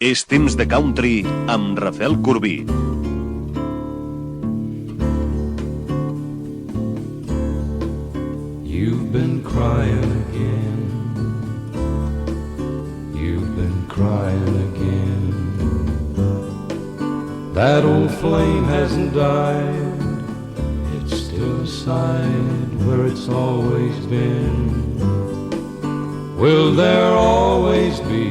És temps de country amb Rafael Corbí. You've been crying again. You've been crying again. That old flame hasn't died. It's still aside where it's always been. Will there always be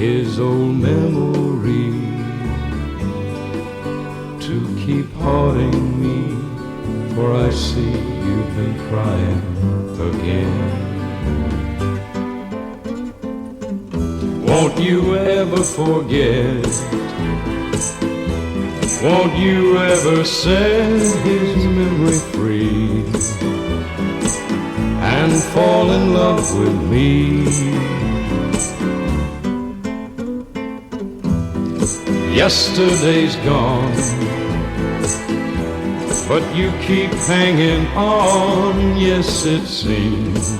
his old memory to keep haunting me? For I see you've been crying again. Won't you ever forget? Won't you ever set his memory free and fall in love with me? Yesterday's gone, but you keep hanging on. Yes, it seems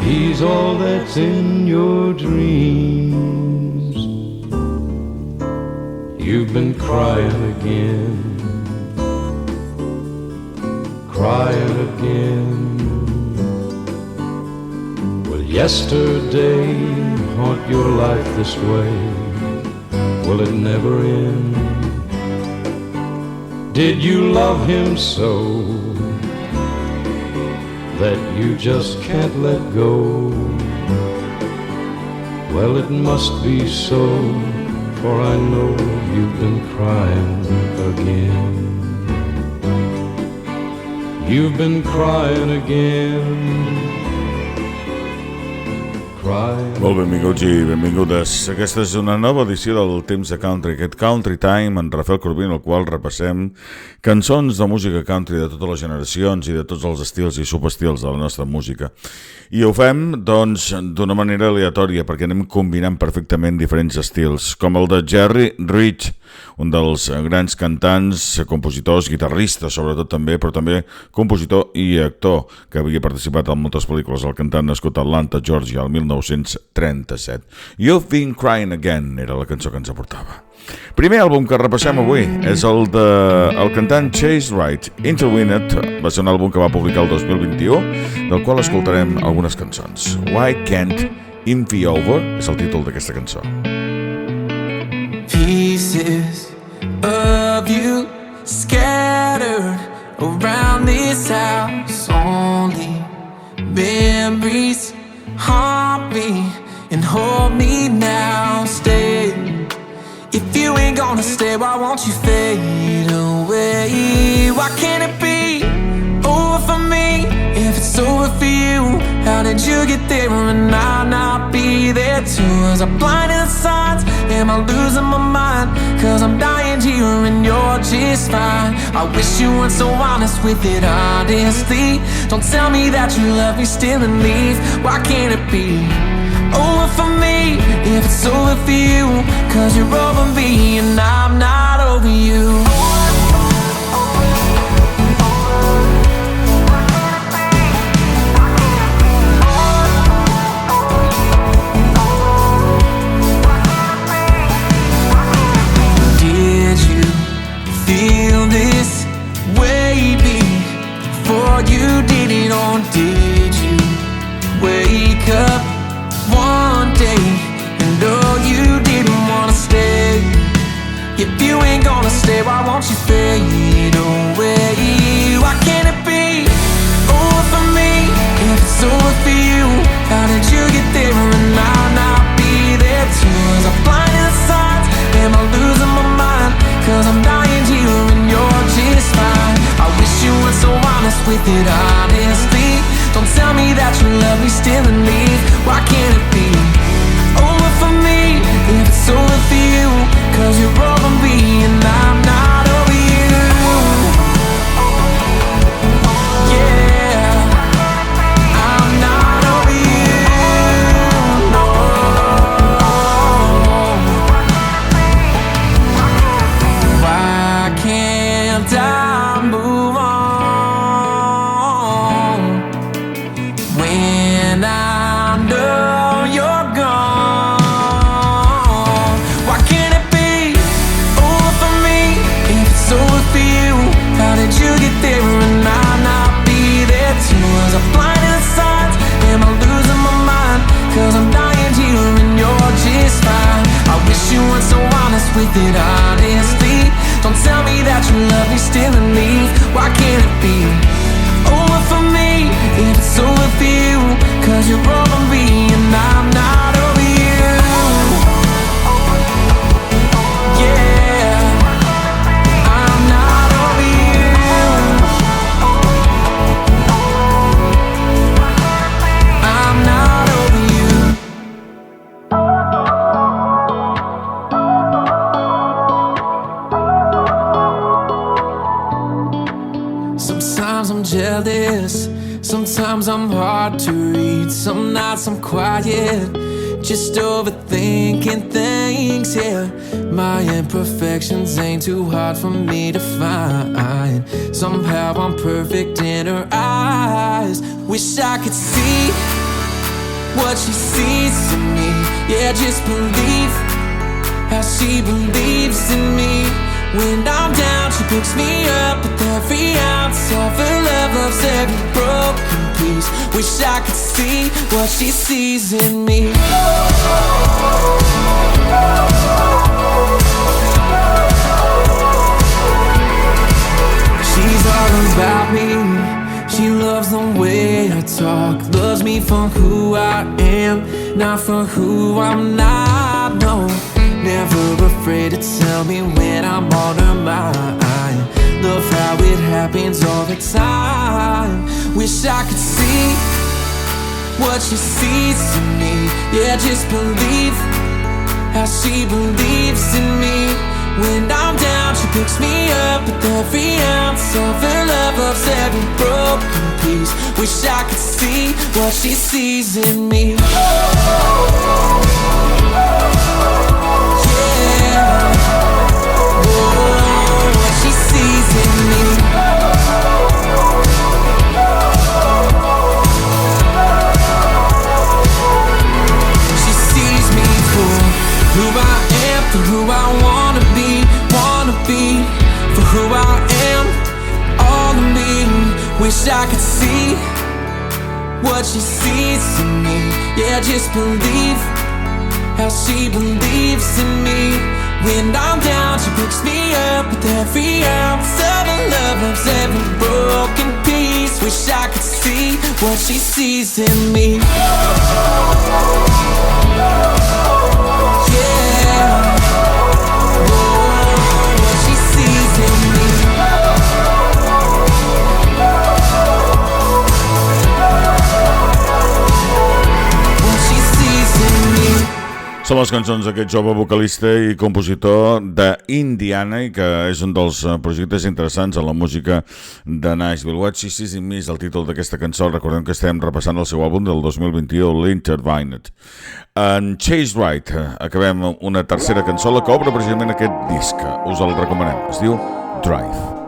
he's all that's in your dreams. You've been crying again, crying again. Will yesterday haunt your life this way? Will it never end? Did you love him so that you just can't let go? Well, it must be so, for I know you've been crying again. You've been crying again. Molt benvinguts i benvingudes. Aquesta és una nova edició del Temps de Country, aquest Country Time en Rafael Corbí, en el qual repassem cançons de música country de totes les generacions i de tots els estils i subestils de la nostra música. I ho fem, doncs, d'una manera aleatòria, perquè anem combinant perfectament diferents estils, com el de Wright, un dels grans cantants, compositors, guitarristes, sobretot també, però també compositor i actor, que havia participat en moltes pel·lícules, el cantant nascut a Atlanta, Georgia, el 1937. You've Been Crying Again era la cançó que ens aportava. Primer àlbum que repassem avui és el del cantant Chase Wright. Intertwined va ser un àlbum que va publicar el 2021, del qual escoltarem algunes cançons. Why Can't It Be Over és el títol d'aquesta cançó. Pieces of you scattered around this house. Only memories haunt me and hold me now. Stay. If you ain't gonna stay, why won't you fade away? Why can't it be over for me if it's over for you? How did you get there and I'll not be there too? Was I blind to the signs? Am I losing my mind? Cause I'm dying here and you're just fine. I wish you weren't so honest with it, honestly. Don't tell me that you love me still and leave. Why can't it be over for me if it's over for you? Cause you're over me and I'm not over you. Did you feel this way before you did it, or did you wake up one day and know you didn't wanna stay? If you ain't gonna stay, why won't you fade away? Why can't it be over for me if it's over for you? How did you get there and I'll not be there too? Was I blind to the signs? Am I losing my mind? Cause I'm dying here and you're just fine. I wish you weren't so honest with it, honestly. Don't tell me that you love me still and leave. Why can't it be over for me if it's over for you? Cause you're over me and I'm not over you. with it honestly. Don't tell me that you love me still and leave. Why can't it be over for me if it's over for you? Cause you're over me and I'm not over you. Yeah, I'm not over you. I'm not over you. Sometimes I'm jealous, sometimes I'm hard to read. Some nights I'm quiet, just overthinking things, yeah. My imperfections ain't too hard for me to find. Somehow I'm perfect in her eyes. Wish I could see what she sees in me. Yeah, just believe how she believes in me. When I'm down, she picks me up with every ounce of her love, loves every broken piece. Wish I could see what she sees in me. She's all about me. She loves the way I talk, loves me for who I am, not for who I'm not, no. Never afraid to tell me when I'm on her mind. Love how it happens all the time. Wish I could see what she sees in me. Yeah, just believe how she believes in me. When I'm down, she picks me up with every ounce of her love, loves every broken piece. Wish I could see what she sees in me. What she sees in me. She sees me for who I am, for who I wanna be, for who I am, all of me. Wish I could see what she sees in me. Yeah, just believe how she believes in me. When I'm down, she picks me up with every ounce of her love, loves every broken piece. Wish I could see what she sees in me. Yeah, what she sees in me. What she sees in me. Són les cançons d'aquest jove vocalista i compositor d'Indiana i que és un dels projectes interessants en la música de Nashville. What She Sees in Me és el títol d'aquesta cançó. Recordem que estem repassant el seu àlbum del 2021, l'Intertwined. En Chase Wright acabem una tercera cançó, la que obre precisament aquest disc. Us el recomanem. Es diu Drive.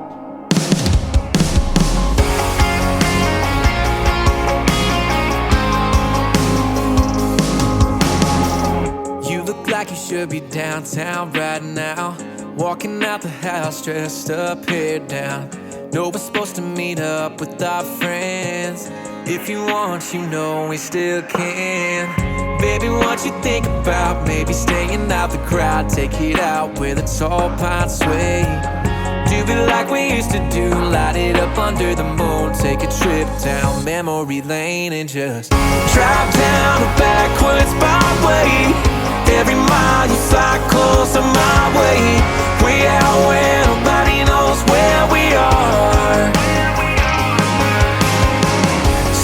Like you should be downtown right now, walking out the house dressed up, head down. No, we're supposed to meet up with our friends. If you want, you know we still can. Baby, what you think about maybe staying out the crowd? Take it out where the tall pines sway. Do it like we used to do, light it up under the moon. Take a trip down memory lane and just drive down a backwards byway. Every mile you fly closer my way. Way out where nobody knows where we are.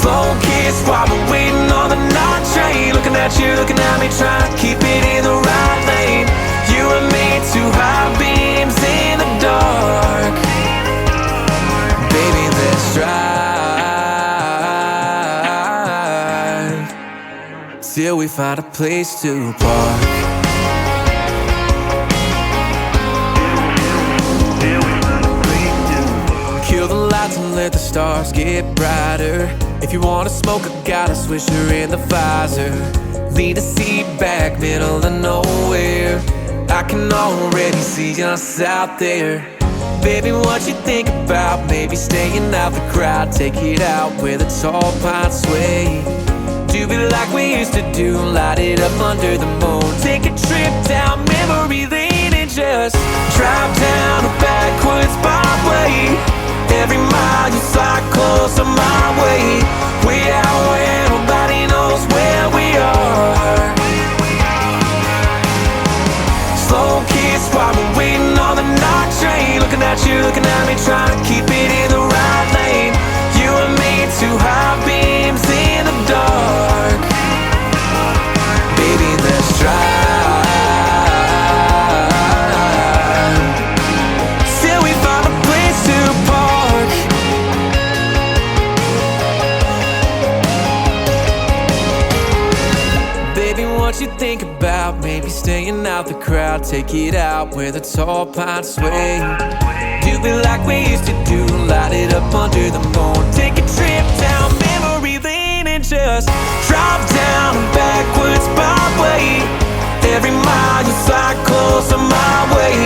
Slow kiss while we're waiting on the night train. Looking at you, looking at me, trying to keep it in the right lane. You and me, two high beams in the dark. Baby, let's drive till we find a place to park. Kill the lights and let the stars get brighter. If you wanna smoke, I got a swisher in the visor. Lean a seat back, middle of nowhere. I can already see us out there. Baby, what you think about maybe staying out the crowd? Take it out where the tall pines sway. Do it like we used to do, light it up under the moon. Take a trip down memory lane and just inches. Drive down a backwards byway. Every mile you fly closer my way. We out where nobody knows where we are. Slow kiss while we're waiting on the night train. Looking at you, looking at me, trying to keep it in the right lane. You and me, two high beams in the dark. Baby, let's drive till we find a place to park. Baby, what you think about maybe staying out the crowd? Take it out where the tall pines sway. Do it like we used to do, light it up under the moon. Take a trip down memory lane and just drive down a backwards byway. Every mile you fly closer my way.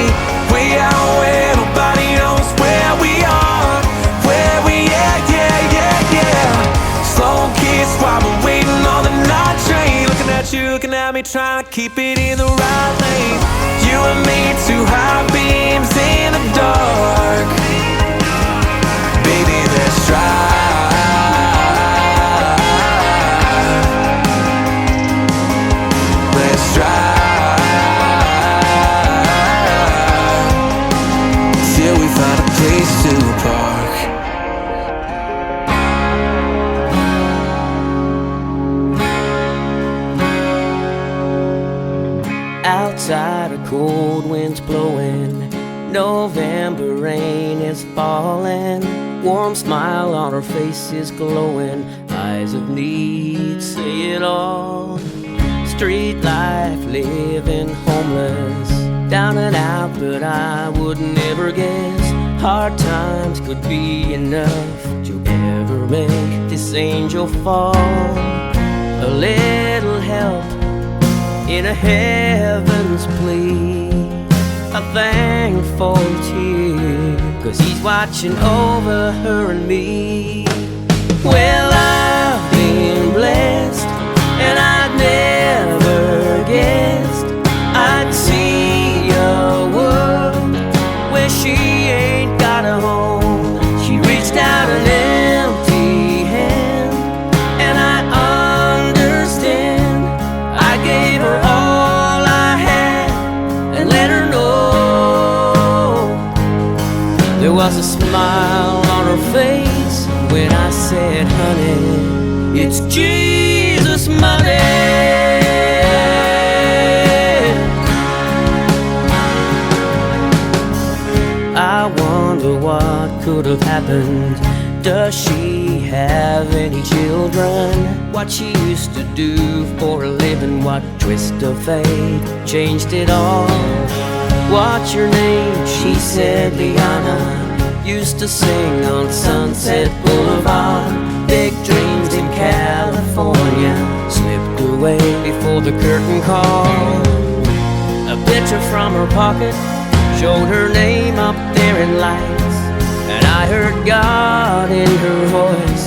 We out where nobody knows where we are. Where we slow kiss while we're waiting on the night train. Looking at you, looking at me, trying to keep it in the right lane. You and me, two high beams in the dark. Baby, let's drive. Let's drive till we find a place to park. Outside a cold wind's blowing, November rain is falling. Warm smile on her face is glowing, eyes of need say it all. Street life, living homeless, down and out, but I would never guess hard times could be enough to ever make this angel fall. A little help in a heaven's plea, a thankful tear, 'cause he's watching over her and me. Well, I've been blessed, and I'd never guessed I'd see a world where she ain't got a home. She reached out an empty hand, and I understand. I gave her all I had and let her know. There was a smile on her face when I said, honey, it's Jesus money. I wonder what could have happened. Does she have any children? What she used to do for a living, what twist of fate changed it all? What's your name? She said Liana. Used to sing on Sunset Boulevard. Big dreams in California slipped away before the curtain call. A picture from her pocket showed her name up there in lights, and I heard God in her voice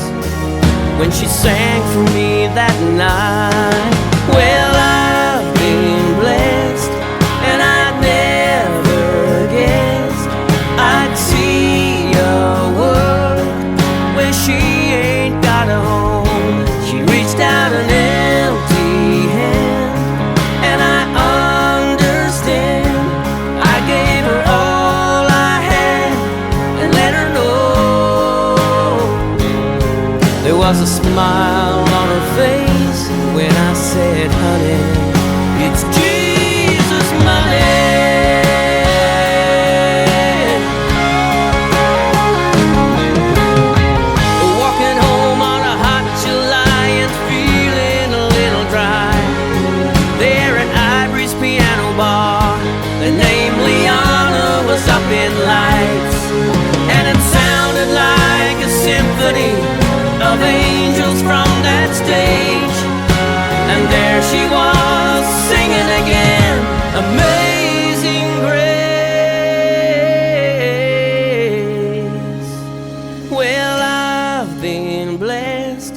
when she sang for me that night. Well, I've been blessed, and I never guessed I'd see a world where she ain't got a home. She reached out an empty hand, and I understand. I gave her all I had and let her know. There was a smile on her face when I said, honey, it's Jesus money. Walking home on a hot July and feeling a little dry. There at Ivory's piano bar, the name Liana was up in lights, and it sounded like a symphony of angels from that stage. And there she was singing again, Amazing Grace. Well, I've been blessed,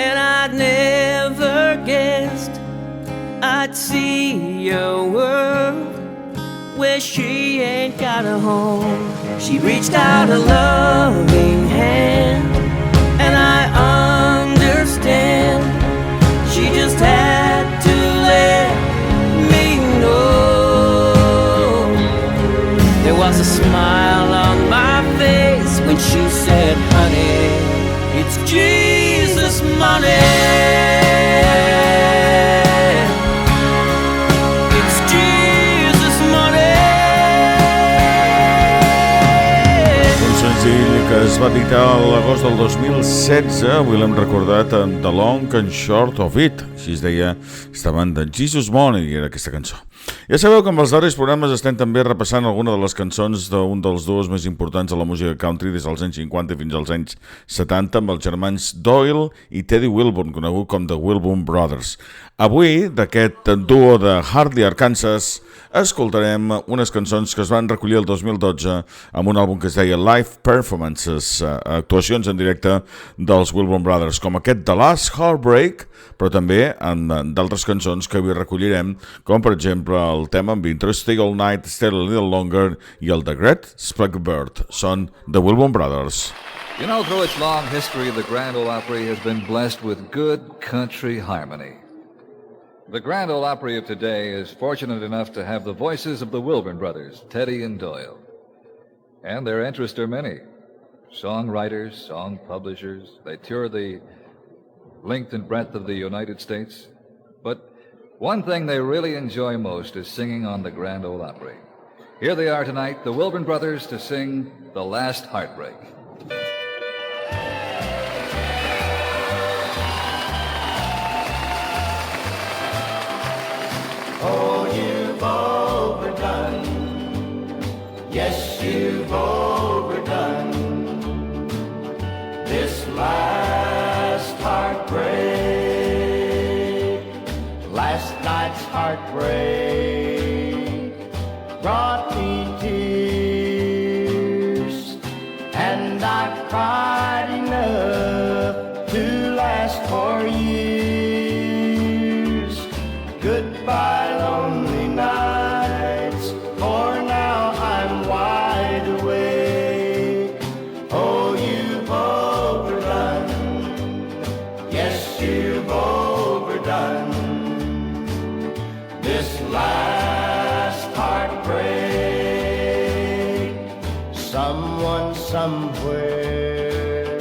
and I'd never guessed I'd see a world where she ain't got a home. She reached out a loving hand, and I understand. She just had to let me know. There was a smile on my face when she said, honey, it's Jesus money. Que es va editar a l'agost del 2016, avui l'hem recordat en The Long and Short of It, així es deia esta banda, Jesus Money, era aquesta cançó. Ja sabeu que amb els darrers programes estem també repassant alguna de les cançons d'un dels duos més importants de la música country des dels anys 50 fins als anys 70, amb els germans Doyle i Teddy Wilburn, conegut com The Wilburn Brothers. Avui, d'aquest duo de Hartley, Arkansas, escoltarem unes cançons que es van recollir el 2012 amb un àlbum que es deia Live Perfomances, actuacions en directe dels Wilburn Brothers, com aquest The Last Heartbreak, però també amb d'altres cançons que avui recollirem, com per exemple el tema amb intro Stay All Night, Stay a Little Longer i el The Great Speckled. Són The Wilburn Brothers. You know, through its long history, the Grand Ole Opry has been blessed with good country harmony. The Grand Ole Opry of today is fortunate enough to have the voices of the Wilburn Brothers, Teddy and Doyle. And their interests are many. Songwriters, song publishers, they tour the length and breadth of the United States. But one thing they really enjoy most is singing on the Grand Ole Opry. Here they are tonight, the Wilburn Brothers, to sing The Last Heartbreak. Oh, you've overdone, yes, you've overdone this last heartbreak. Last night's heartbreak brought me tears, and I've cried enough to last for years. Goodbye, lonely nights, for now I'm wide awake. Oh, you've overdone, yes, you've overdone this last heartbreak. Someone somewhere,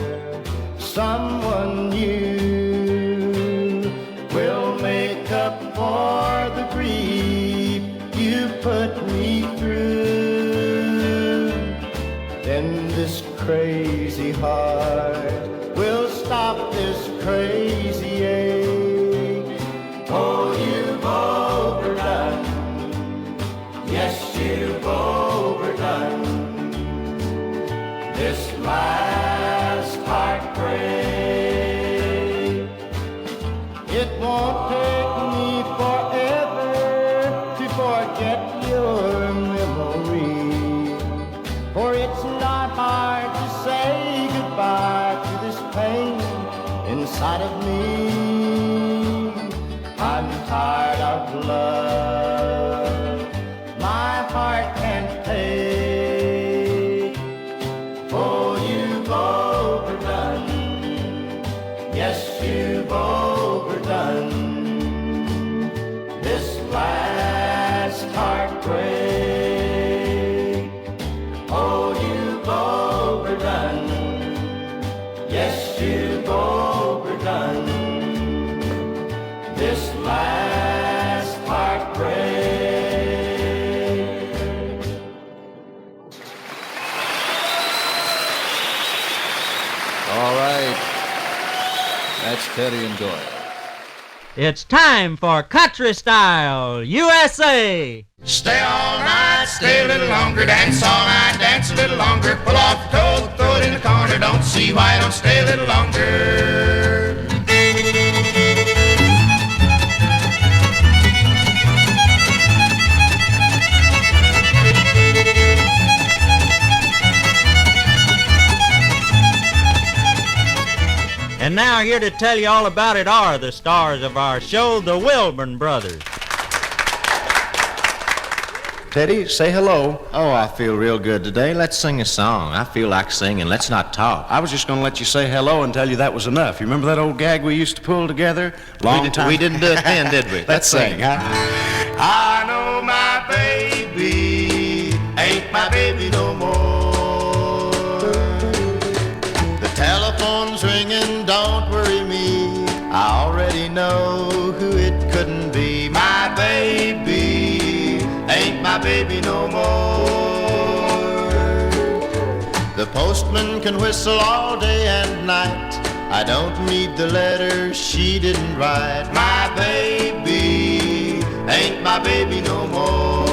someone new will make up for the grief you put me through. Then this crazy heart will stop this crazy ache. Oh, you've overdone, yes, you've overdone this last heartbreak. It won't take me forever to forget your memory, for it's not hard to say goodbye to this pain inside of me. I'm tired of love my heart can't take. Oh, you've overdone, yes, you've overdone this last heartbreak. Oh, you've overdone, yes, you've overdone this last heartbreak. All right. That's Teddy and Doyle. It's time for Country Style USA. Stay all night, stay a little longer, dance all night, dance a little longer, pull off the coat, throw it in the corner, don't see why I don't stay a little longer. And now here to tell you all about it are the stars of our show, the Wilburn Brothers. Teddy, say hello. Oh, I feel real good today. Let's sing a song. I feel like singing. Let's not talk. I was just going to let you say hello and tell you that was enough. You remember that old gag we used to pull together? We didn't do it then, did we? Let's sing, huh? I know my baby ain't my baby no more. The telephone's ringing, don't worry me. I already know who it couldn't be. My baby ain't my baby no more. The postman can whistle all day and night. I don't need the letter she didn't write. My baby ain't my baby no more.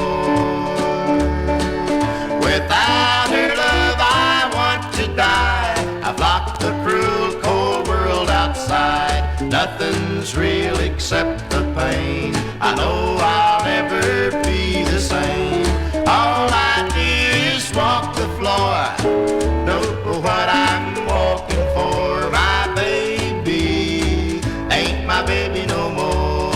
Without her love I want to die. I've locked the cruel cold world outside. Nothing's real except the pain. I know I'll never be the same. All I do is walk the floor. Know what I'm walking for. My baby ain't my baby no more.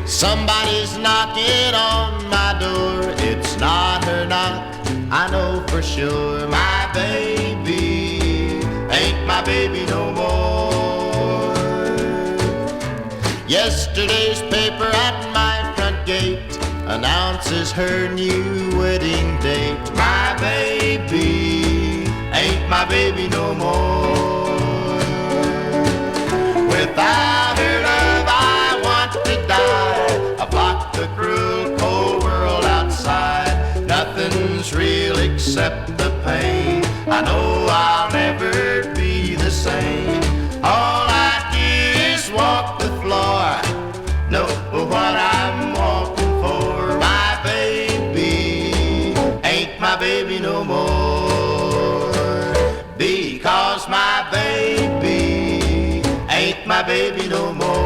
Somebody's knocking on my door. It's not her knock, I know for sure. My baby ain't my baby no more. Yesterday's paper at my front gate announces her new wedding date. My baby ain't my baby no more. Without her love I want to die. I've locked the cruel cold world outside. Nothing's real except the pain. I know I'll never be the same. All I do is walk the floor. Know what I'm walking for. My baby ain't my baby no more. Because my baby ain't my baby no more.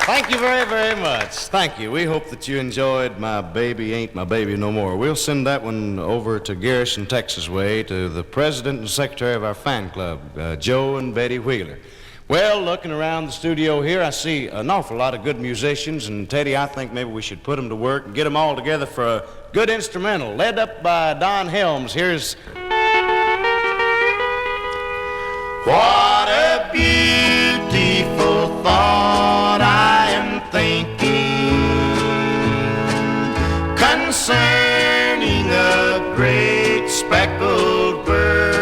Thank you very, very much. Thank you. We hope that you enjoyed My Baby Ain't My Baby No More. We'll send that one over to Garrison, Texas way to the president and secretary of our fan club, Joe and Betty Wheeler. Well, looking around the studio here, I see an awful lot of good musicians, and Teddy, I think maybe we should put them to work and get them all together for a good instrumental, led up by Don Helms. Here's What a beautiful thought I am thinking concerning a great speckled bird.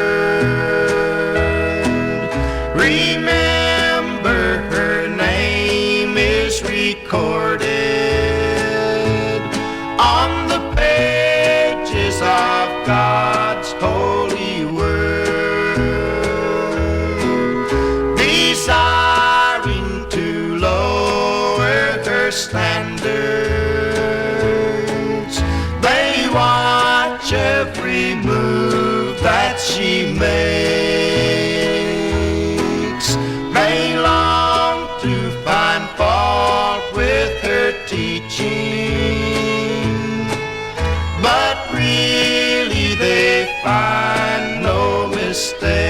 Remember, her name is recorded on the pages of God's holy word. Desiring to lower her standards, they watch every move that she makes. They long to find fault with her teaching, but really they find no mistake.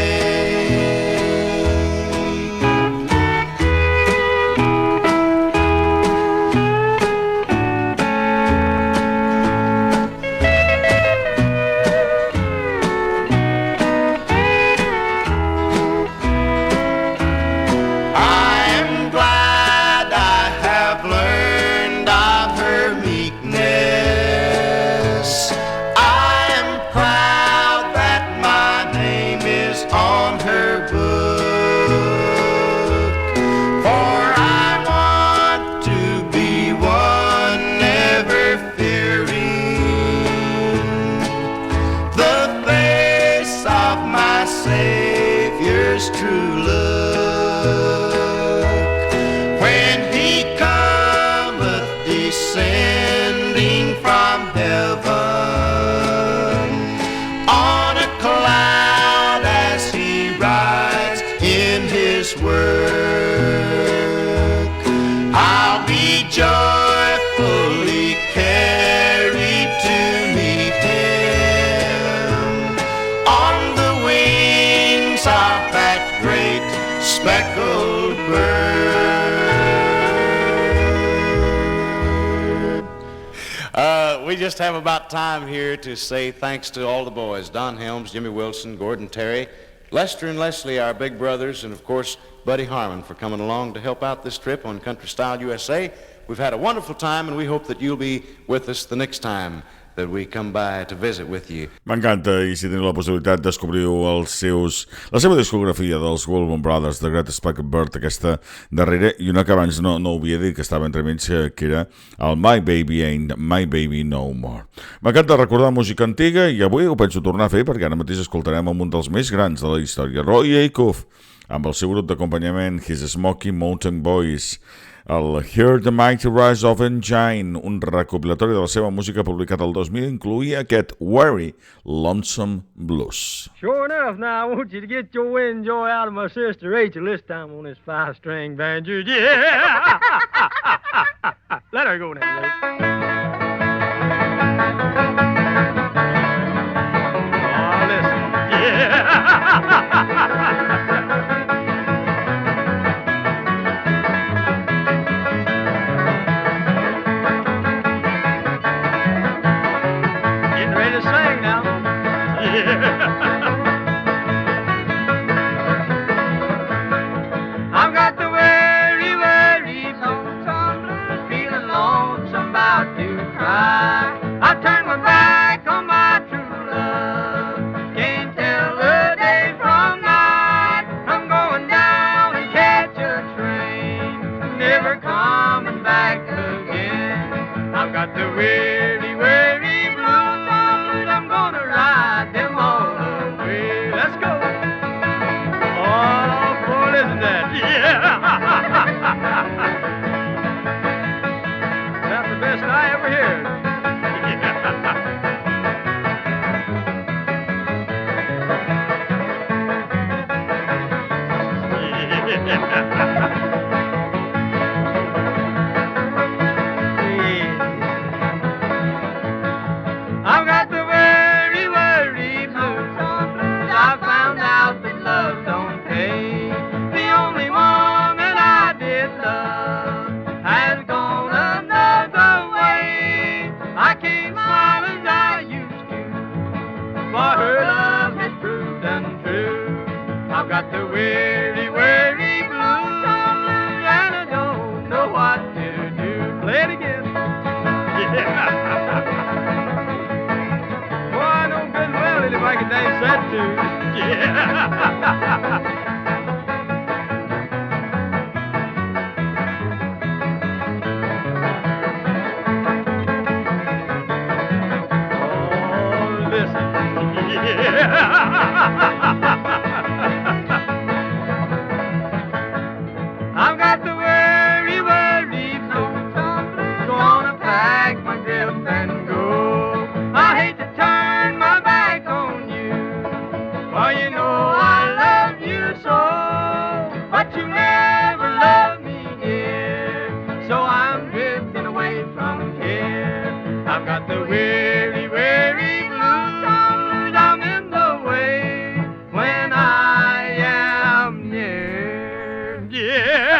Great we just have about time here to say thanks to all the boys, Don Helms, Jimmy Wilson, Gordon Terry, Lester and Leslie, our big brothers, and of course, Buddy Harmon for coming along to help out this trip on Country Style USA. We've had a wonderful time, and we hope that you'll be with us the next time that we come by to visit with you. M'encanta, i si teniu la possibilitat descobriu la seva discografia dels Wilburn Brothers, The Great Speckled, aquesta darrera, i una que abans no havia dit, que estava entre mig, que era el My Baby Ain't My Baby No More. M'encanta recordar música antiga, i avui ho penso tornar a fer, perquè ara mateix escoltarem un dels més grans de la història, Acuff, amb el seu grup d'acompanyament, His Smoky Mountain Boys, el Hear the Mighty Rise of Engine, un recopilatori de la seva música publicat el 2000, incluïa aquest Very Lonesome Blues. Sure enough, now I want you to get your wind joy out of my sister Rachel this time on this 5-string banjo. Yeah! Let her go now, lady. Oh, listen. Yeah! I've got the very, very lonesome blues, feeling lonesome, about to cry. I turned my back on my true love, can't tell the day from night. I'm going down and catch a train, never coming back again. I've got the very, very blues, I'm gonna ride them all away. Let's go. Oh, boy, listen to that. Yeah. That's the best I ever heard. I've got the very, very blues. I found out that love don't pay. The only one that I did love has gone another way. I can't smile as I used to, for her love has proved untrue. I've got the very, very blues, and I don't know what to do. Play it again. Yeah. If I can dance that too. Yeah. Oh, listen. Yeah. I've got the very, very blues. Gonna pack my grip and go. I hate to turn my back on you, for you know I love you so, but you never loved me, dear, so I'm drifting away from here. I've got the weary, weary blues, I'm in the way when I am near. Yeah.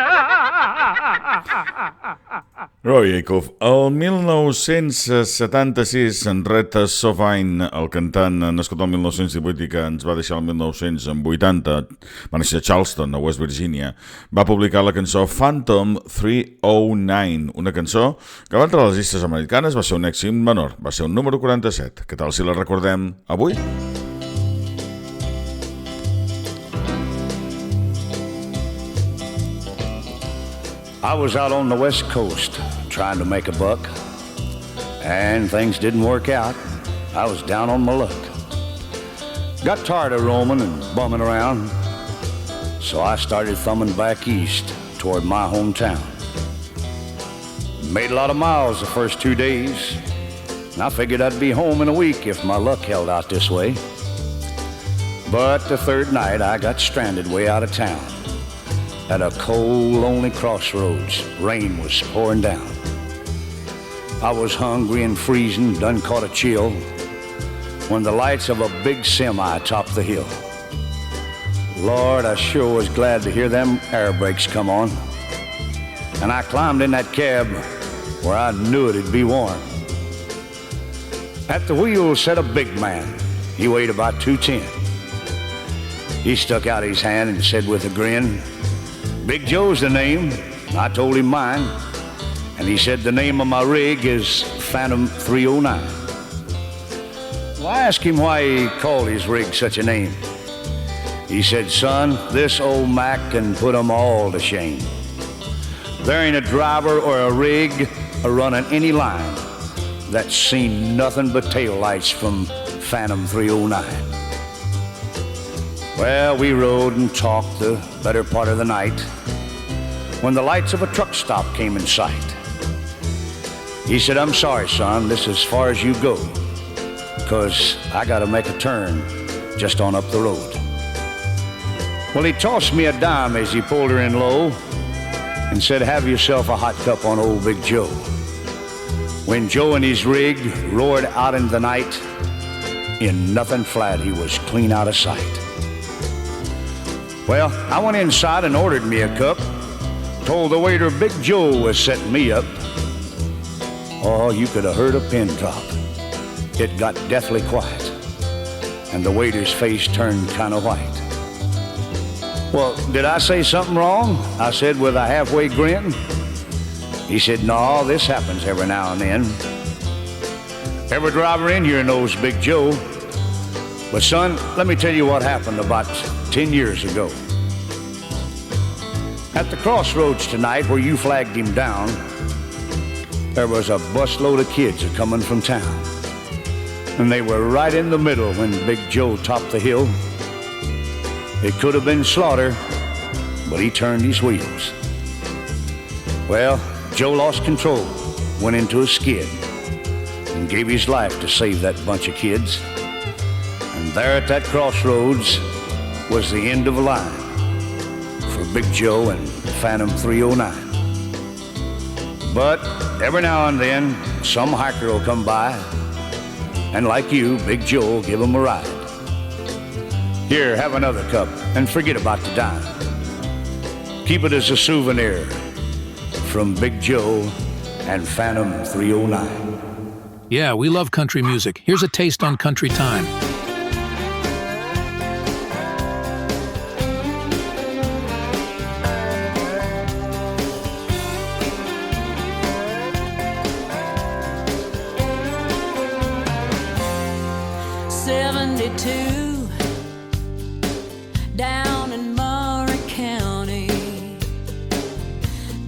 Acuff. El 1976, en Reta Sovine, el cantant nascut el 1918 i que ens va deixar el 1980, va néixer a Charleston, a West Virginia, va publicar la cançó Phantom 309, una cançó que va entrar a les llistes americanes, va ser un èxit menor, va ser un número 47. Què tal si la recordem avui? I was out on the West Coast trying to make a buck, and things didn't work out. I was down on my luck. Got tired of roaming and bumming around, so I started thumbing back east toward my hometown. Made a lot of miles the first 2 days, and I figured I'd be home in a week if my luck held out this way. But the third night I got stranded way out of town at a cold, lonely crossroads. Rain was pouring down. I was hungry and freezing, done caught a chill, when the lights of a big semi topped the hill. Lord, I sure was glad to hear them air brakes come on. And I climbed in that cab where I knew it'd be warm. At the wheel sat a big man. He weighed about 210. He stuck out his hand and said with a grin, "Big Joe's the name." I told him mine, and he said the name of my rig is Phantom 309. Well, I asked him why he called his rig such a name. He said, "Son, this old Mac can put 'em all to shame. There ain't a driver or a rig a-running any line that's seen nothing but taillights from Phantom 309. Well, we rode and talked the better part of the night when the lights of a truck stop came in sight. He said, "I'm sorry, son, this is as far as you go, 'cause I gotta make a turn just on up the road." Well, he tossed me a dime as he pulled her in low and said, "Have yourself a hot cup on old Big Joe." When Joe and his rig roared out in the night, in nothing flat, he was clean out of sight. Well, I went inside and ordered me a cup, told the waiter Big Joe was setting me up. Oh, you could have heard a pin drop. It got deathly quiet, and the waiter's face turned kind of white. "Well, did I say something wrong?" I said with a halfway grin. He said, "No, this happens every now and then. Every driver in here knows Big Joe. But son, let me tell you what happened about 10 years ago. At the crossroads tonight where you flagged him down, there was a busload of kids a-coming from town. And they were right in the middle when Big Joe topped the hill. It could have been slaughter, but he turned his wheels. Well, Joe lost control, went into a skid, and gave his life to save that bunch of kids. And there at that crossroads was the end of a line for Big Joe and Phantom 309. But every now and then, some hiker will come by, and like you, Big Joe will give him a ride. Here, have another cup, and forget about the dime. Keep it as a souvenir from Big Joe and Phantom 309. Yeah, we love country music. Here's a taste on Country Time. Down in Murray County,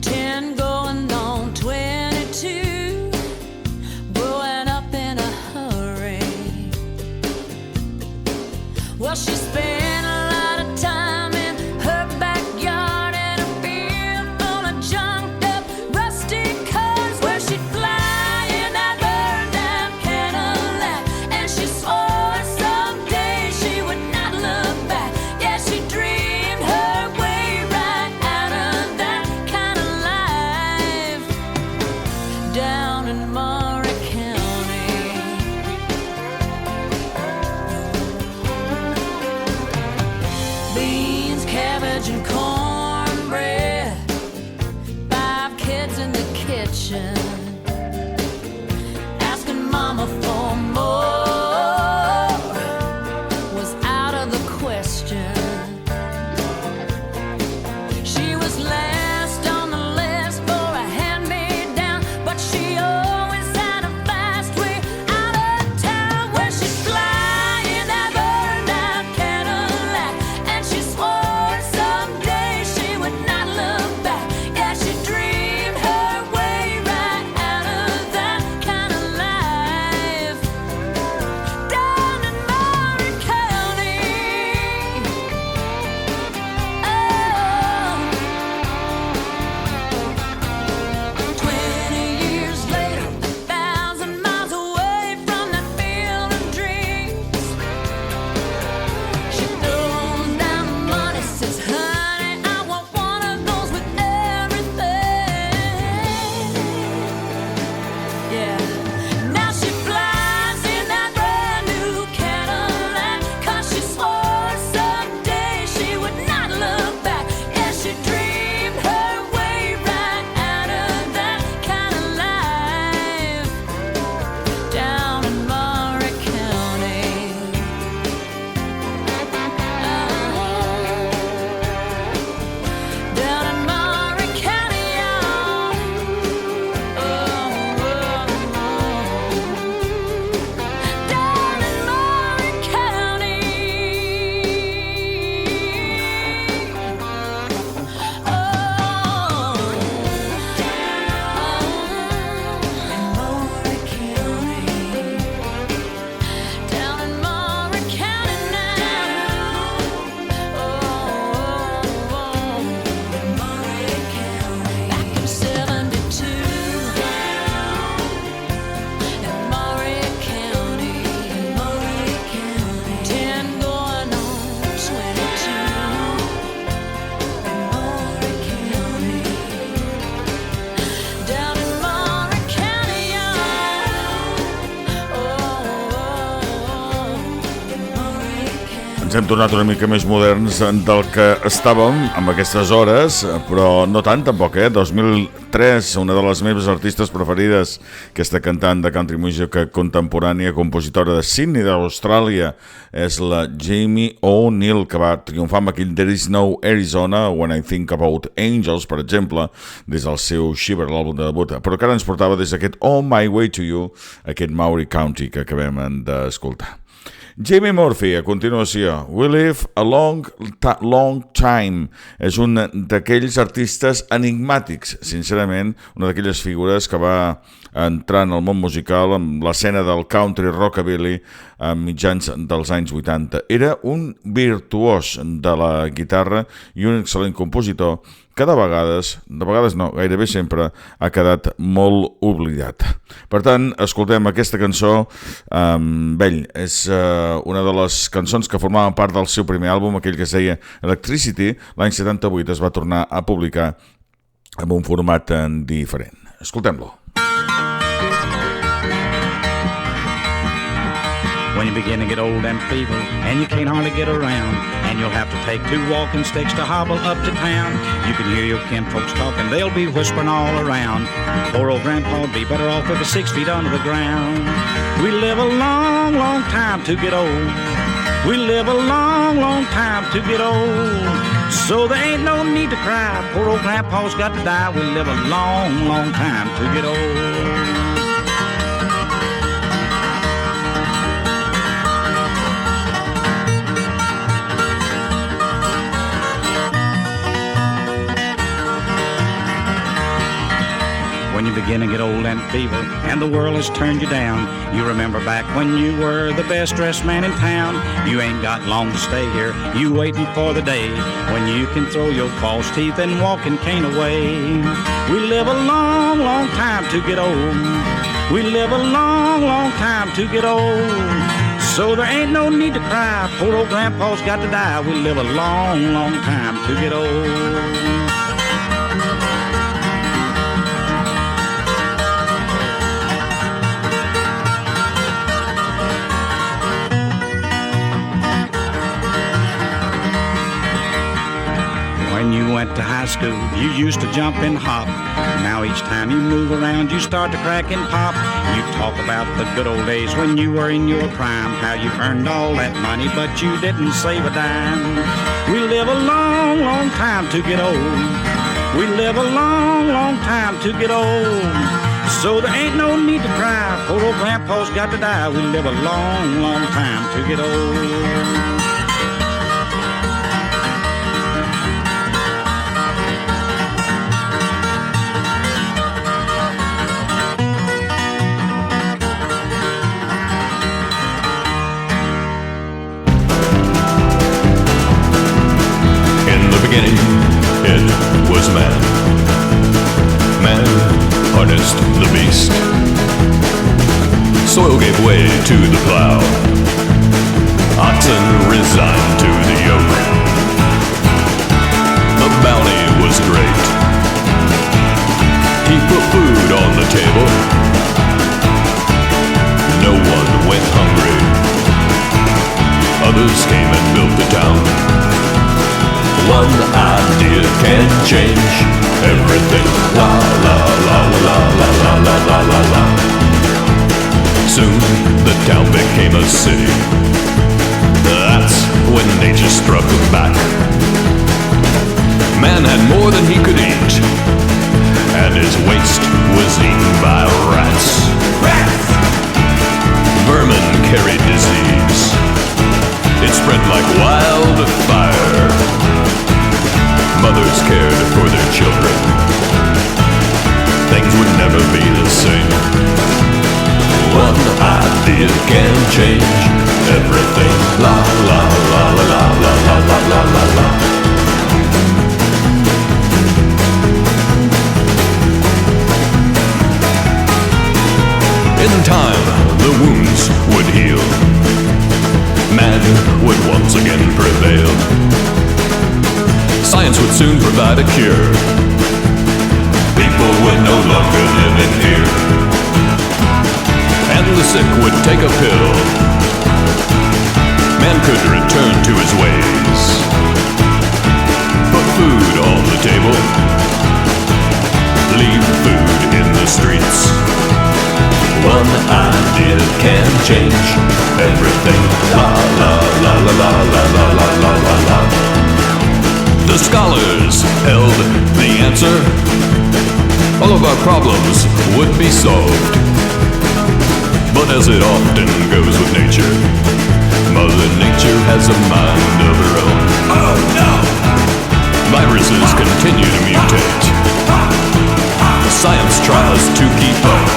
10 going on 22, blowing up in a hurry. Well, she spent a lot of time in her backyard in a field full of junked up rusty cars, where she'd fly in that burned down Cadillac, and she swore someday she would not look back. Yeah, she dreamed her way right out of that kind of life down in Murray County. Beans, cabbage, and cornbread, 5 kids in the kitchen, asking mama for more was out of the question. She was last on the list for a hand-me-down, but she always had a fast way out of town, where she'd fly in that burned-out Cadillac, and she swore someday she would not look back. Yeah, she dreamed her way right Ens hem tornat una mica més moderns del que estàvem amb aquestes hores, però no tant tampoc, 2003, una de les meves artistes preferides, aquesta cantant de country music contemporània, compositora de Sydney, d'Austràlia, és la Jamie O'Neill, que va triomfar amb aquell There Is No Arizona, When I Think About Angels, per exemple, des del seu Shiver, l'àlbum de debut, però que ara ens portava des d'aquest On My Way to You, aquest Maury County que acabem d'escoltar. Jamie Murphy, a continuació, We Live a Long Time, és un d'aquells artistes enigmàtics, sincerament, una d'aquelles figures que va entrar en el món musical, amb l'escena del country rockabilly a mitjans dels anys 80. Era un virtuós de la guitarra i un excel·lent compositor que de vegades no, gairebé sempre ha quedat molt oblidat. Per tant, escoltem aquesta cançó amb ell. És una de les cançons que formaven part del seu primer àlbum, aquell que es deia Electricity. L'any 78 es va tornar a publicar amb un format diferent. Escoltem-lo. When you begin to get old and feeble and you can't hardly get around, and you'll have to take 2 walking sticks to hobble up to town, you can hear your kinfolks talking, they'll be whispering all around. Poor old grandpa'd be better off if he's 6 feet under the ground. We live a long, long time to get old. We live a long, long time to get old. So there ain't no need to cry, poor old grandpa's got to die. We live a long, long time to get old. When you begin to get old and feeble and the world has turned you down, you remember back when you were the best dressed man in town. You ain't got long to stay here, you waiting for the day when you can throw your false teeth and walking cane away. We live a long, long time to get old. We live a long, long time to get old. So there ain't no need to cry, poor old grandpa's got to die. We live a long, long time to get old. When you went to high school, you used to jump and hop. Now each time you move around, you start to crack and pop. You talk about the good old days when you were in your prime, how you earned all that money, but you didn't save a dime. We live a long, long time to get old. We live a long, long time to get old. So there ain't no need to cry, poor old grandpa's got to die. We live a long, long time to get old. Beginning, it was man. Man harnessed the beast. Soil gave way to the plow. Oxen resigned to the yoke. The bounty was great. He put food on the table. No one went hungry. Others came and built the town. One idea can change everything. La la la la la la la la la la. Soon the town became a city. That's when nature struck back. Man had more than he could eat, and his waste was eaten by rats. Rats! Vermin carried disease. It spread like wildfire. Mothers cared for their children. Things would never be the same. One idea can change everything. La la la la la la la la la la la. In time, the wounds would heal. Man would once again prevail. Science would soon provide a cure. People would no longer live in fear. And the sick would take a pill. man could return to his ways. Put food on the table, leave food in the streets. One idea can change everything. La la la la la la la la la la la. The scholars held the answer. All of our problems would be solved. But as it often goes with nature, Mother Nature has a mind of her own. Oh no! Viruses continue to mutate. Science tries to keep up.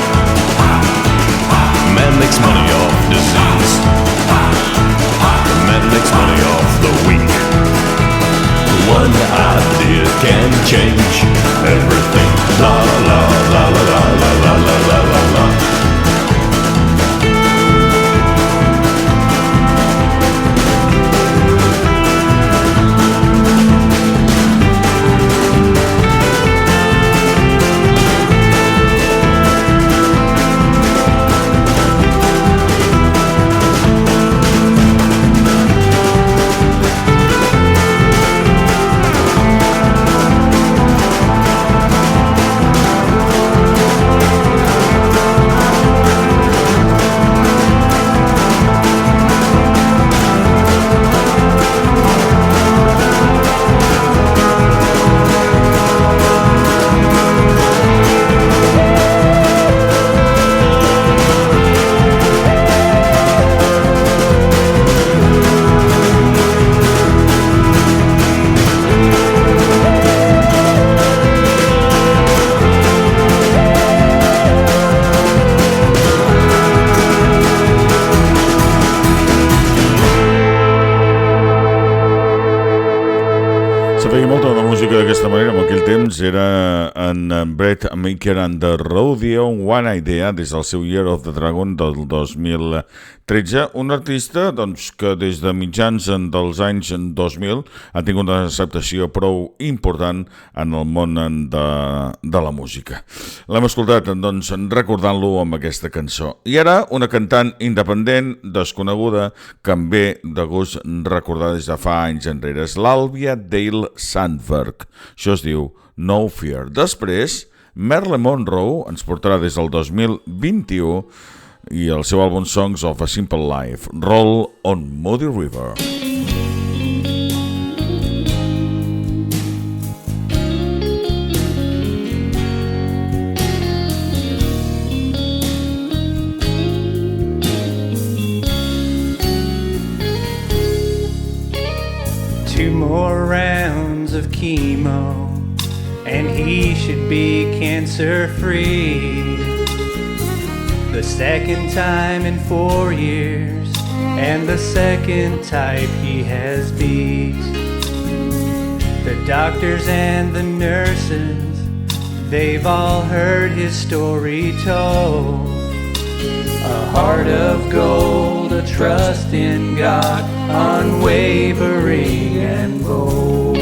Man makes money off disease. Man makes money off the weak. One idea can change everything. La la la la la la la la la la la. D'aquesta manera, en aquell temps, era en Brett Maker and the Rodeo, One Idea, des del seu Year of the Dragon del 2013, un artista doncs, que des de mitjans dels anys 2000 ha tingut una acceptació prou important en el món de la música. L'hem escoltat doncs, recordant-lo amb aquesta cançó. I ara una cantant independent, desconeguda, que em ve de gust recordar des de fa anys enrere. És l'Àlvia Dale Sandberg. Això es diu No Fear. Després, Marilyn Monroe ens portarà des del 2021 i el seu àlbum Songs of a Simple Life, Roll on Muddy River. Two more rounds of chemo and he should be cancer-free. The second time in 4 years and the second type he has beat. The doctors and the nurses, they've all heard his story told. A heart of gold, a trust in God, unwavering and bold.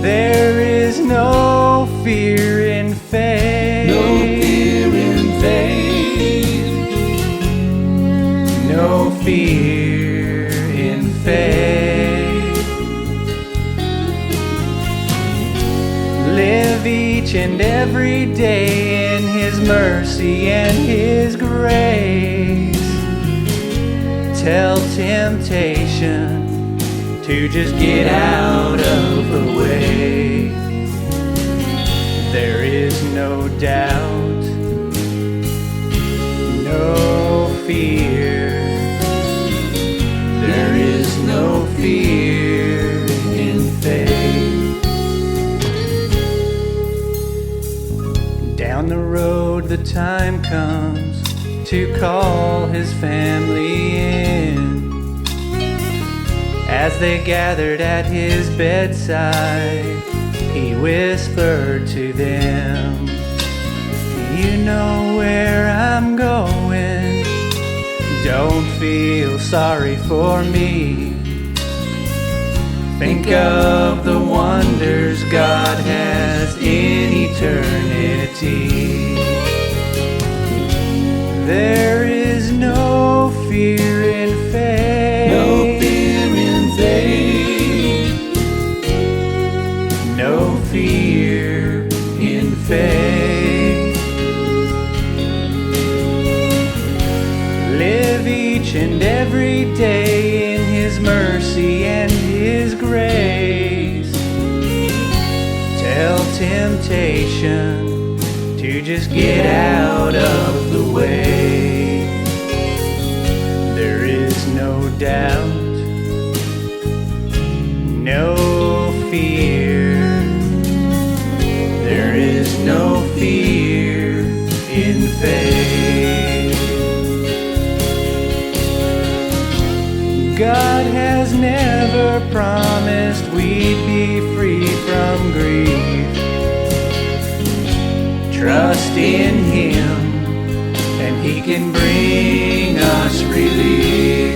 There is no fear in faith. No fear in faith. No fear in faith. Live each and every day in His mercy and His grace. Tell temptation to just get out of the way. There is no doubt, no fear. There is no fear in faith. Down the road the time comes to call his family in. As they gathered at his bedside, he whispered to them, "You know where I'm going. Don't feel sorry for me. Think of the wonders God has in eternity. There is no fear in faith. temptation to just get out of the way. There is no doubt, no fear. There is no fear in faith. God has never promised we'd be free from grief. Trust in Him and He can bring us relief.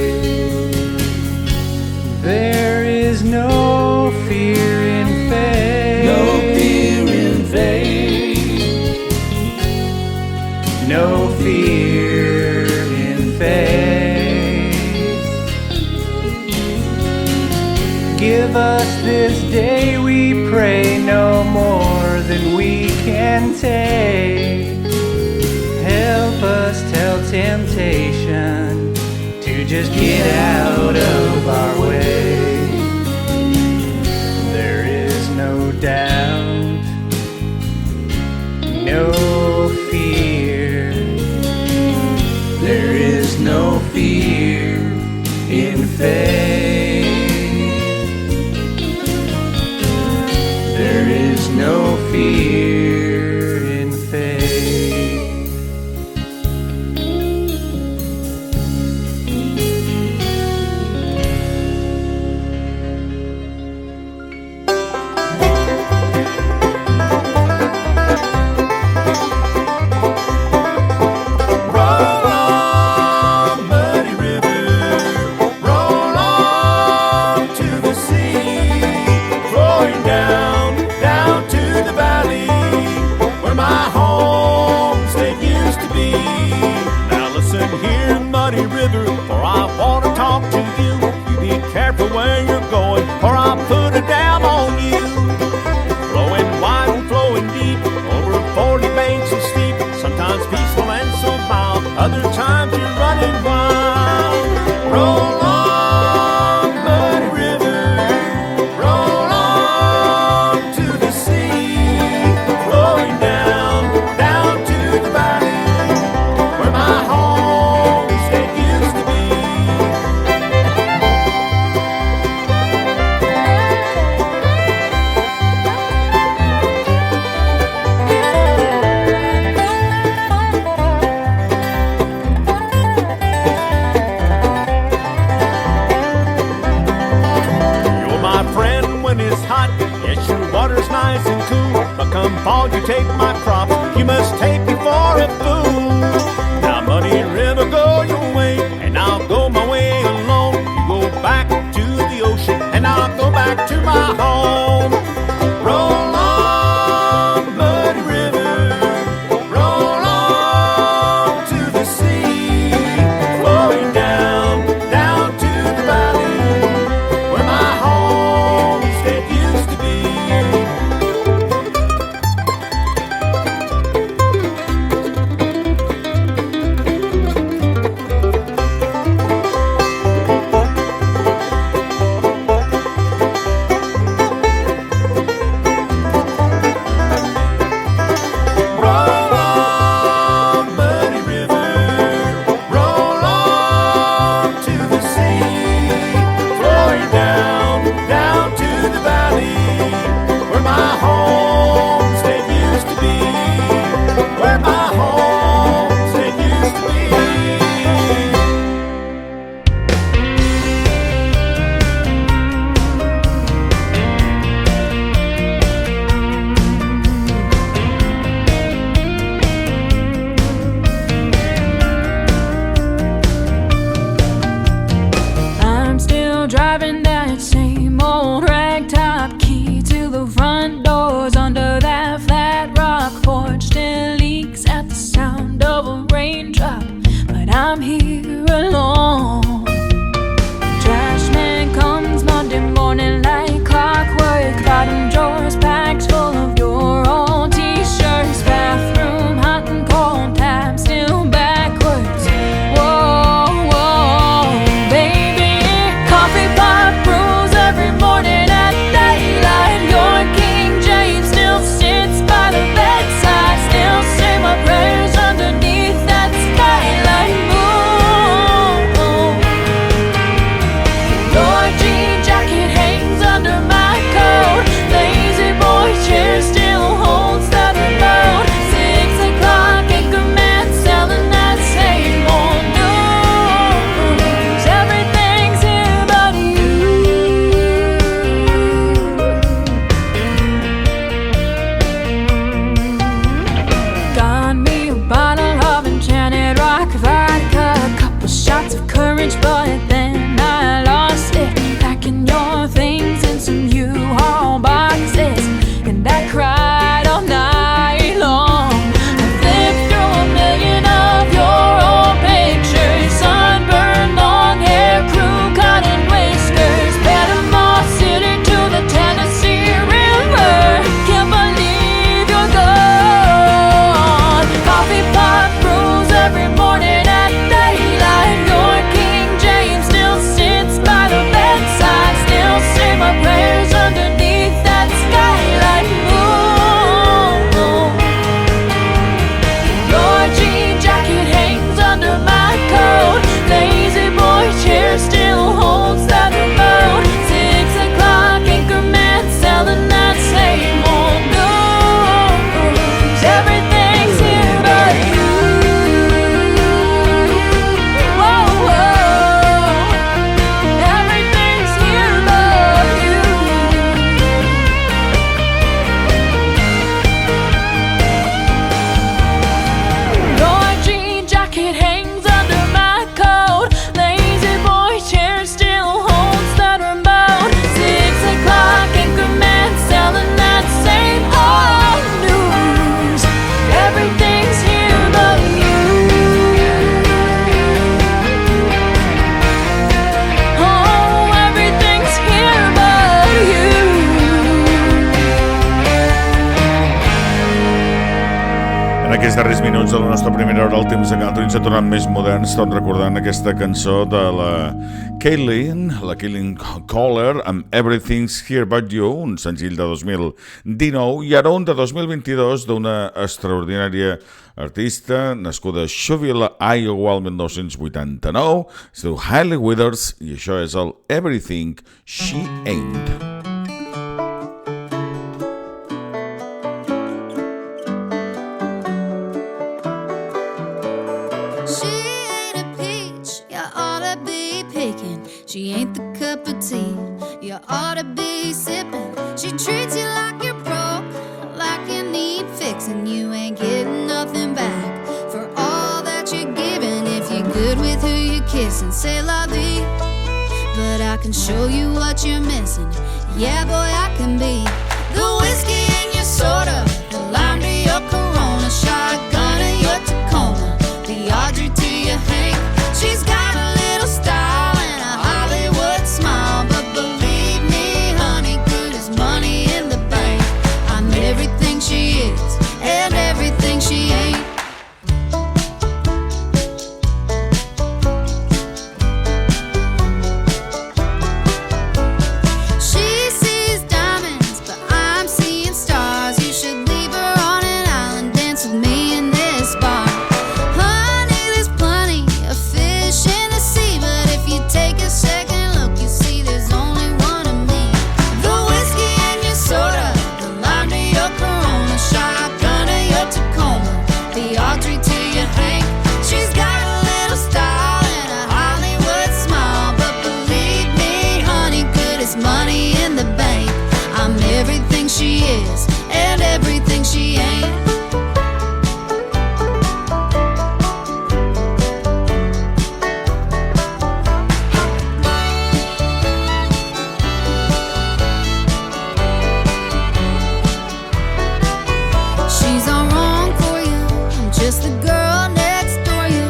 There is no fear in faith. No fear in faith. No fear in faith. Give us this day, we pray, no more than we can take. Help us tell temptation to just get out of our way. There is no doubt, no fear. There is no fear in faith. There is no fear in faith. Roll on, muddy river, roll on to the sea, flowing down to the valley where my homestead used to be. Now listen here, muddy river, for I want to talk to you. You be careful where you're going, or I'll put a dam on you. Flowing wide and flowing deep, over 40 banks and steep, sometimes peaceful and so mild, other times you're running wild. Roll on, muddy river, roll on to the sea, flowing down to the valley where my homestead used to be. You're my friend when it's hot, yes, your water's nice and cool, but come fall you take my crops, you must take me for a fool. Now muddy river, go your way, and I'll go my way alone. You go back to the ocean, and I'll go back to my home. Roll on, muddy river, roll on to the sea, flowing down to the valley where my homestead used to be. Roll on, muddy river, roll on to the sea, flowing down to the valley where my homestead used to be, where my homestead used to be. I'm still driving that same old ragtop, key to the front doors under that flat rock porch still leaks at the sound of a raindrop, but I'm here alone. Trash man comes Monday morning like clockwork, bottom drawers packed full of your old t-shirts, bathroom hot and cold, tab still backwards. Whoa, whoa, baby, coffee pot brews every morning at daylight. Your King James still sits aquests darrers minuts de la nostra primera hora al Temps de Country ens ha tornat més moderns, tot recordant aquesta cançó de la Kaylin Caller amb Everything's Here But You, un senzill de 2019, i ara un de 2022 d'una extraordinària artista nascuda a Shoville, Iowa, el 1989, es diu Hailey Withers, i això és el Everything She Ain't. She ain't the cup of tea you ought to be sipping. She treats you like you're broke, like you need fixing. You ain't getting nothing back for all that you're giving. If you're good with who you're kissing, say la vie. But I can show you what you're missing. Yeah, boy, I can be the whiskey in your soda, the lime to your Corona, shotgun to your Tacoma, the Audrey to your Hank. She's got a little style, smile, but believe me, honey, good as money in the bank. I'm everything she is and everything she ain't. She sees diamonds, but I'm seeing stars. You should leave her on an island, dance with me in this bar. Honey, there's plenty of fish in the sea, but if you take a second, shotgun to your Tacoma, the Audrey to your Hank. She's got a little style and a Hollywood smile, but believe me, honey, good as money in the bank. I'm everything she is and everything she ain't. Just the girl next door you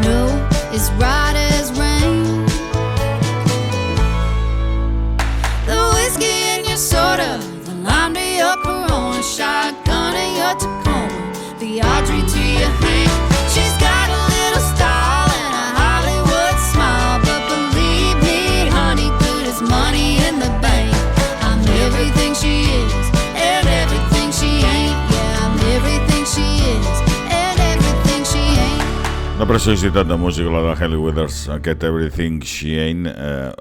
know is right as rain. The whiskey in your soda, the lime to your Corona, shotgun to your Tacoma, the Audrey to your Hank. She's got a little style and a Hollywood smile, but believe me, honey, good as money in the bank. I'm everything she is and everything she ain't. Yeah, I'm everything she is. La preciositat de música, la de Hailey Withers, aquest Everything She Ain't,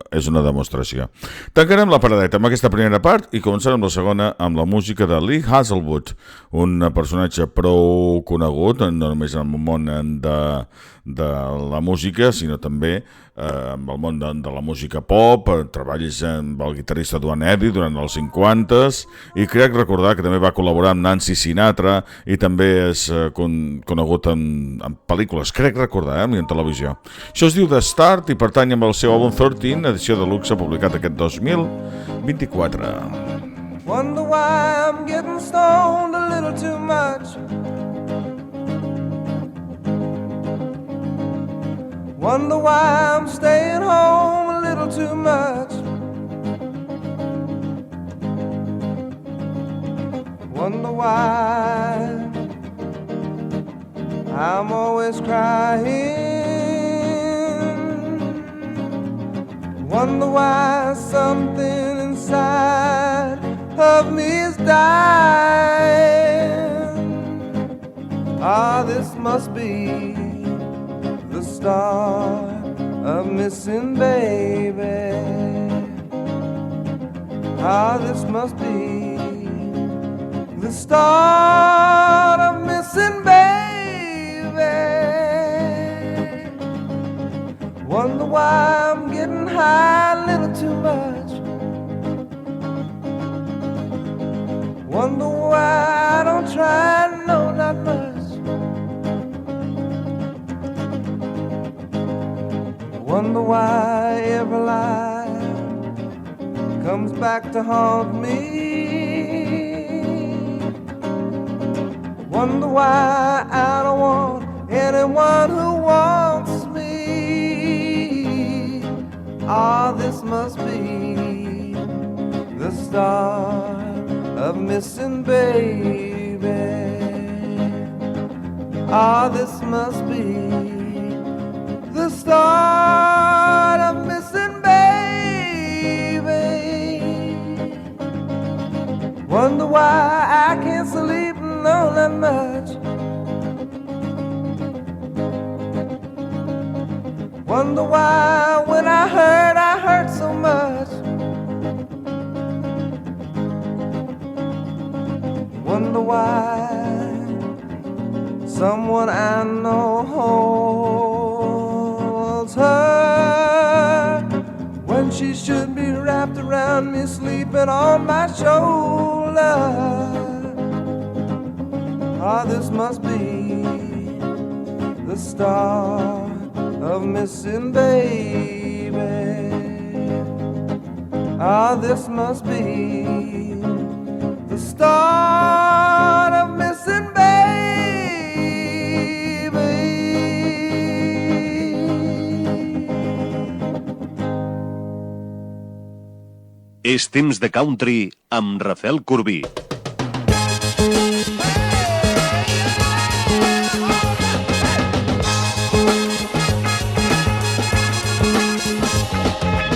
és una demostració. Tancarem la paradeta amb aquesta primera part i començarem la segona amb la música de Lee Hazelwood, un personatge prou conegut, no només en el món de la música, sinó també amb el món de la música pop. Treballes amb el guitarrista Duane Eddy durant els 50s i crec recordar que també va col·laborar amb Nancy Sinatra i també és conegut en pel·lícules, crec recordar, i en televisió. Això es diu The Start i pertany amb el seu àlbum 13, edició de luxe, publicat aquest 2024. Wonder why I'm getting stoned a little too much. Wonder why I'm staying home a little too much. Wonder why I'm always crying. Wonder why something inside of me is dying. Ah, this must be the start of missing baby. Ah, this must be the start of missing baby. Wonder why I'm getting high a little too much. Wonder why I don't try, no, not much. Wonder why every lie comes back to haunt me. Wonder why I don't want anyone who wants me. Ah, this must be the start of missing baby. Ah, this must be the start of missing baby. Wonder why I can't sleep, no, not much. Wonder why when I hurt so much. Wonder why someone I know holds her when she should be wrapped around me, sleeping on my shoulder. Ah, this must be the start of missing baby. Ah, this must be the start of missing baby. És temps de country amb Rafael Corbí.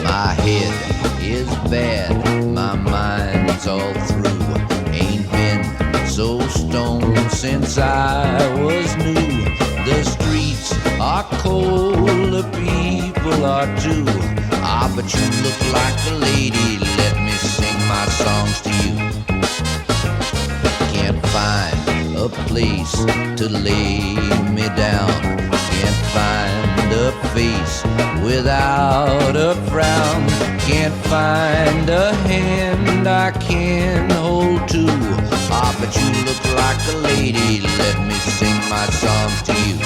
My head is bad, my mind's all through. Ain't been so stoned since I was new. The streets are cold, the people are too. Ah, but you look like a lady, let me sing my songs to you. Can't find a place to lay me down. Can't find a face without a frown. Can't find a hand I can hold to. Ah, but you look like a lady, let me sing my songs to you.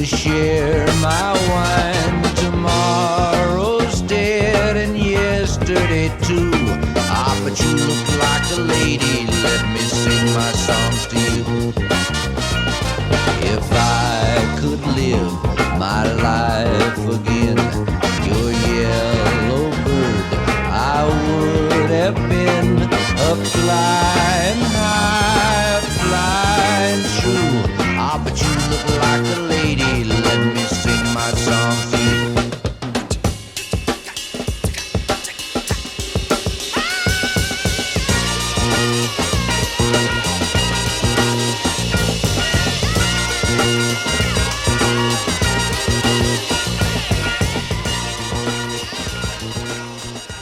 Share my wine. Tomorrow's dead and yesterday too. Ah, but you look like a lady, let me sing my songs to you. If I could live my life again, your yellow bird I would have been, a flying high, a flying true. Ah, but you look like a lady, let me sing my songs to you.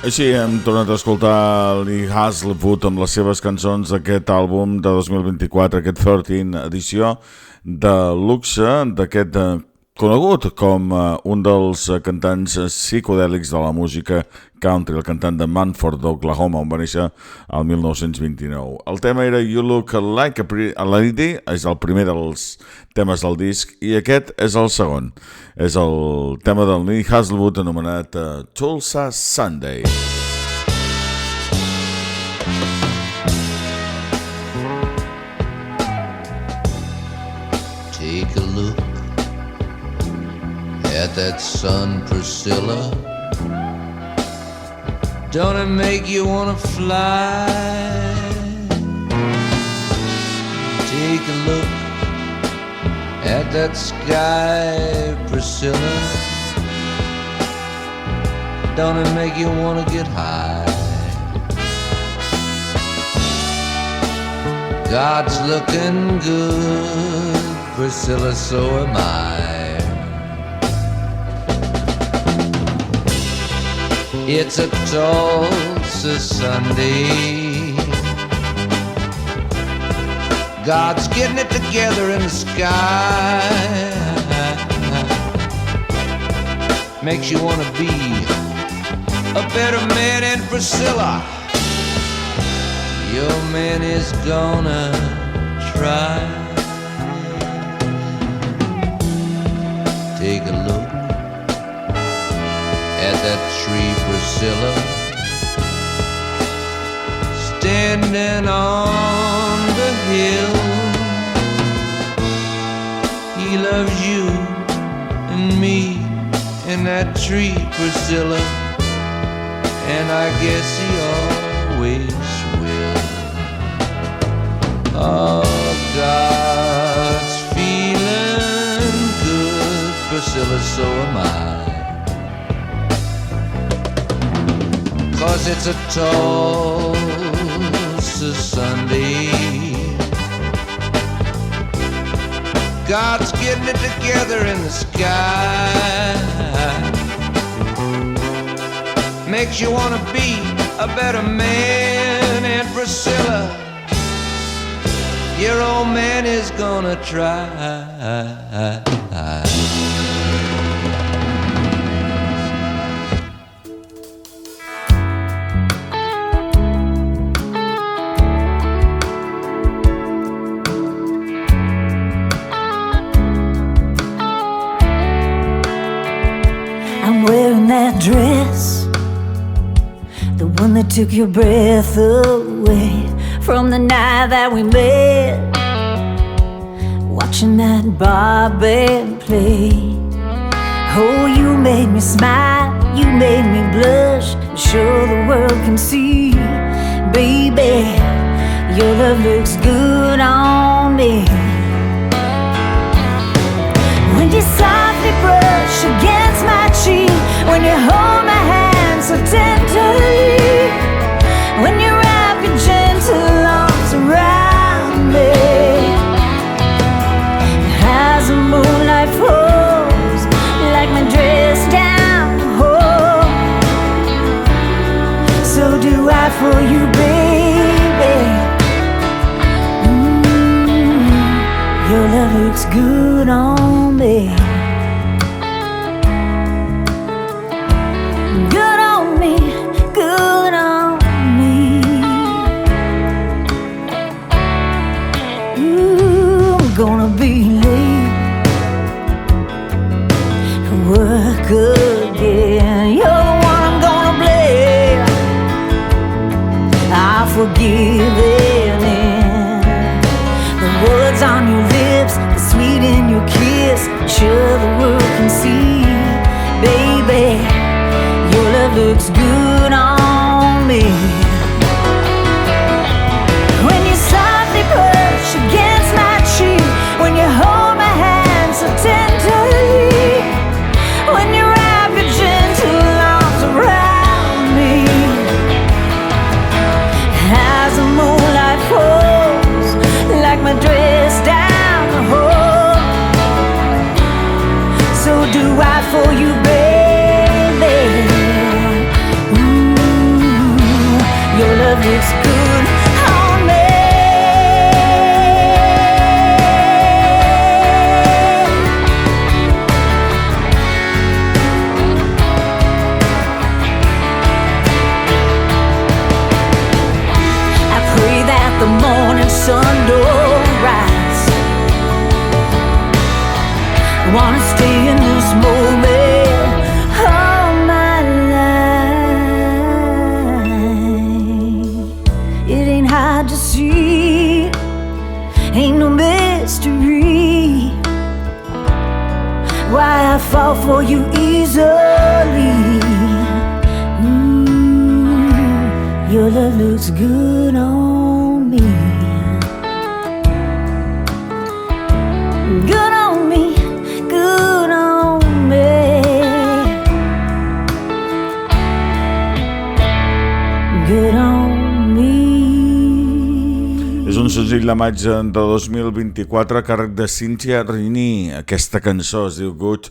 Així hem tornat a escoltar Lee Hazlewood amb les seves cançons d'aquest àlbum de 2024, aquest 13 edició de luxe d'aquest conegut com un dels cantants psicodèlics de la música country, el cantant de Manford, Oklahoma, on va néixer el 1929. El tema era You Look Like a Lady, és el primer dels temes del disc, i aquest és el segon. És el tema del Lee Hazlewood anomenat Tulsa Sunday. Take a look at that sun, Priscilla. Don't it make you wanna fly? Take a look at that sky, Priscilla. Don't it make you wanna get high? God's looking good, Priscilla, so am I. It's a Tulsa Sunday. God's getting it together in the sky. Makes you want to be a better man, and Priscilla, your man is gonna try. Take a look at that tree, Priscilla. standing on the hill. He loves you and me and that tree, Priscilla, and I guess he always will. Oh, God's feeling good, Priscilla, so am I. 'Cause it's a Tulsa Sunday. God's getting it together in the sky. Makes you want to be a better man. And Priscilla, your old man is gonna try. I'm wearing that dress, the one that took your breath away from the night that we met, watching that bar band play. Oh, you made me smile, you made me blush. I'm sure the world can see, baby, your love looks good on me. When you softly brush against my cheek, when you hold my hand so tenderly, when you wrap your gentle arms around me, as the moonlight falls like my dress down home, so do I for you, baby. Your love looks good on me. Good on me, good on me. Ooh, I'm gonna be late for work again. You're the one I'm gonna blame. I'll forgive it. The words on your lips, the sweet in your kiss, sure the world can see, baby, your love looks good on me. When you softly push against my cheek, when you hold my hand so tenderly, when you wrap your gentle arms around me, as the moonlight falls like my dress down the hall, so do I for you, baby. Ooh, your love looks good on me. I pray that the morning sun don't rise. I wanna stay in this moment all my life. It ain't hard to see, ain't no mystery why I fall for you easily. Your love looks good on me. Good on me, good on me. Good on me. És un senzill de maig de 2024 a càrrec de Cynthia Rini. Aquesta cançó es diu Good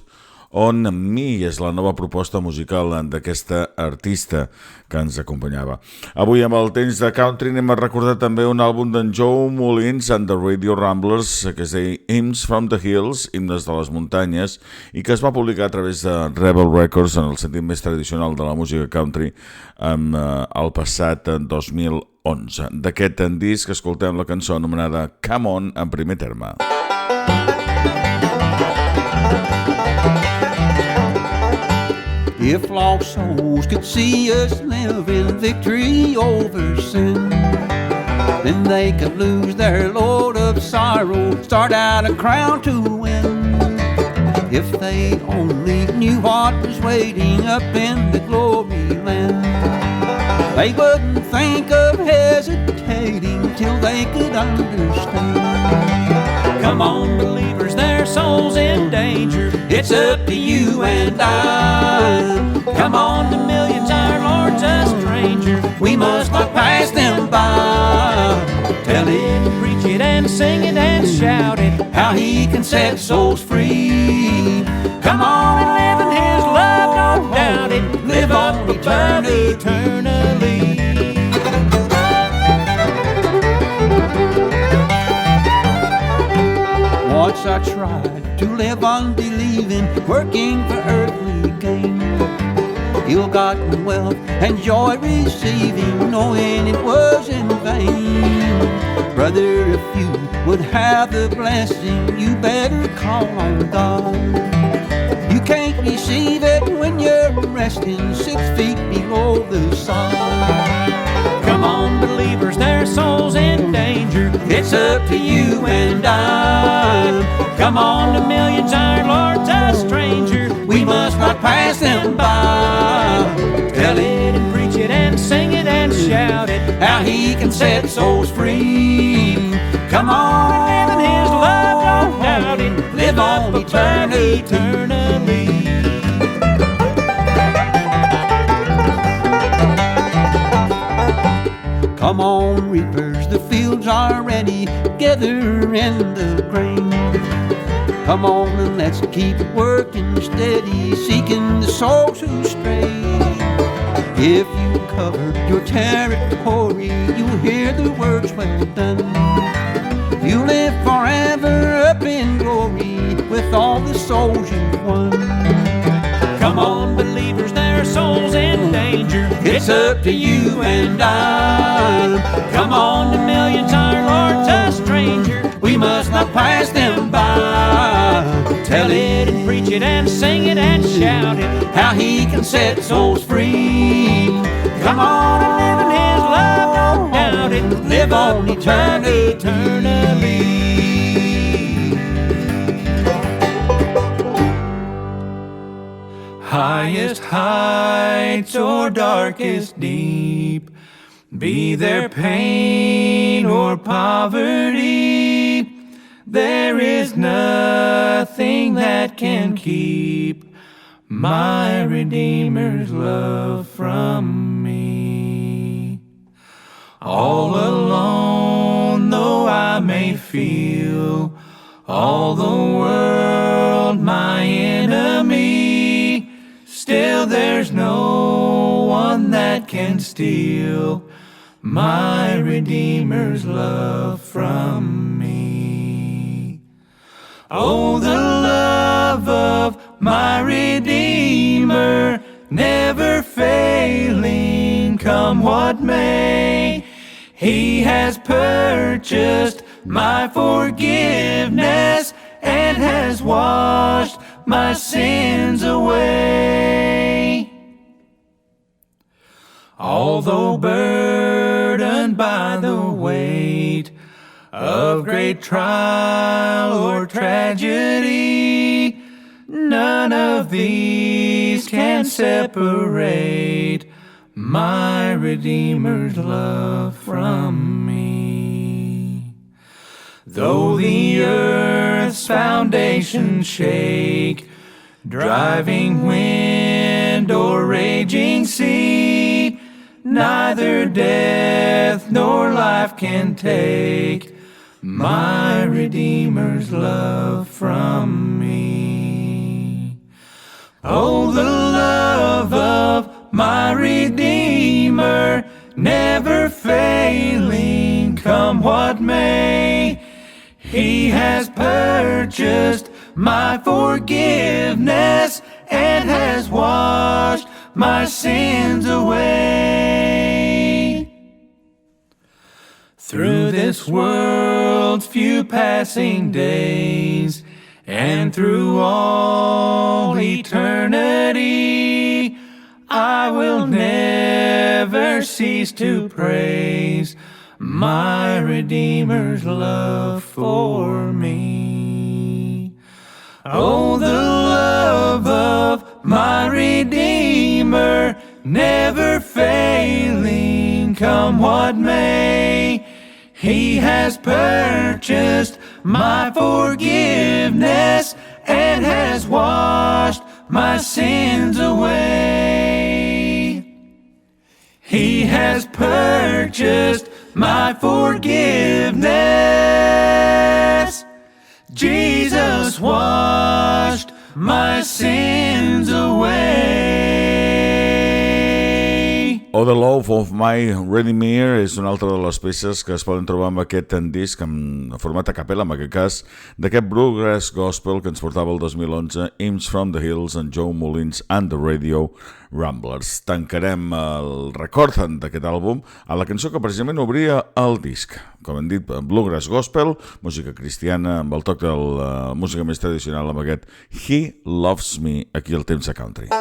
On Me, és la nova proposta musical d'aquesta artista que ens acompanyava. Avui amb el temps de country anem a recordar també un àlbum d'en Joe Mullins and the Radio Ramblers que es deia Hymns from the Hills, himnes de les muntanyes, i que es va publicar a través de Rebel Records en el sentit més tradicional de la música country el passat 2011. D'aquest disc escoltem la cançó anomenada Come On en primer terme. If lost souls could see us live in victory over sin, then they could lose their load of sorrow, start out a crown to win. If they only knew what was waiting up in the glory land, they wouldn't think of hesitating till they could understand. Come on, believers, their souls in danger. It's up to you and I. Come on, the millions, our Lord's a stranger. We must not pass them by. Tell it, preach it, and sing it, and shout it, how He can set souls free. Come on and live in His love, don't doubt it. Live on eternally. Once I tried to live on believing, working for earthly gain, ill-gotten wealth and joy receiving, knowing it was in vain. Brother, if you would have the blessing, you better call on God. You can't receive it when you're resting 6 feet below the sod. Come on, believers, their souls in danger. It's up to you and I. Come on, the millions, our Lord's a stranger. We must not pass them by. Tell it and preach it and sing it and shout it, how He can set souls free. Come on and live in His love, don't doubt it. Live on eternally. Come on, reapers, the fields are ready, gather in the grain. Come on and let's keep working steady, seeking the souls who stray. If you cover your territory, you'll hear the words, well done. You live forever up in glory with all the souls you've won. Come on, believers, their souls in danger. It's up to you and I. Come on, the millions, our Lord's a stranger. We must not pass them by. Tell it and preach it and sing it and shout it, how He can set souls free. Come on and live in His love, don't doubt it. Live on eternally. Highest heights or darkest deep, be there pain or poverty, there is nothing that can keep my Redeemer's love from me. All alone though I may feel, all the world my enemy, still there's no one that can steal my Redeemer's love from me. Oh, the love of my Redeemer, never failing, come what may. He has purchased my forgiveness and has washed my sins away. Although burdened by the weight of great trial or tragedy, none of these can separate my Redeemer's love from me. Though the earth's foundations shake, driving wind or raging sea, neither death nor life can take my Redeemer's love from me. Oh, the love of my Redeemer, never failing, come what may. He has purchased my forgiveness and has washed my sins away. Through this world's few passing days and through all eternity, cease to praise my Redeemer's love for me. Oh, the love of my Redeemer, never failing, come what may. He has purchased my forgiveness and has washed my sins away. He has purchased my forgiveness. Jesus washed my sins away. O The Love of My Redeemer és una altra de les peces que es poden trobar amb aquest disc en format a capella, en aquest cas, d'aquest bluegrass gospel que ens portava el 2011, Hymns from the Hills, en Joe Mullins and the Radio Ramblers. Tancarem el record d'aquest àlbum a la cançó que precisament obria el disc. Com hem dit, bluegrass gospel, música cristiana, amb el toc de la música més tradicional, amb aquest He Loves Me, aquí al Temps de Country.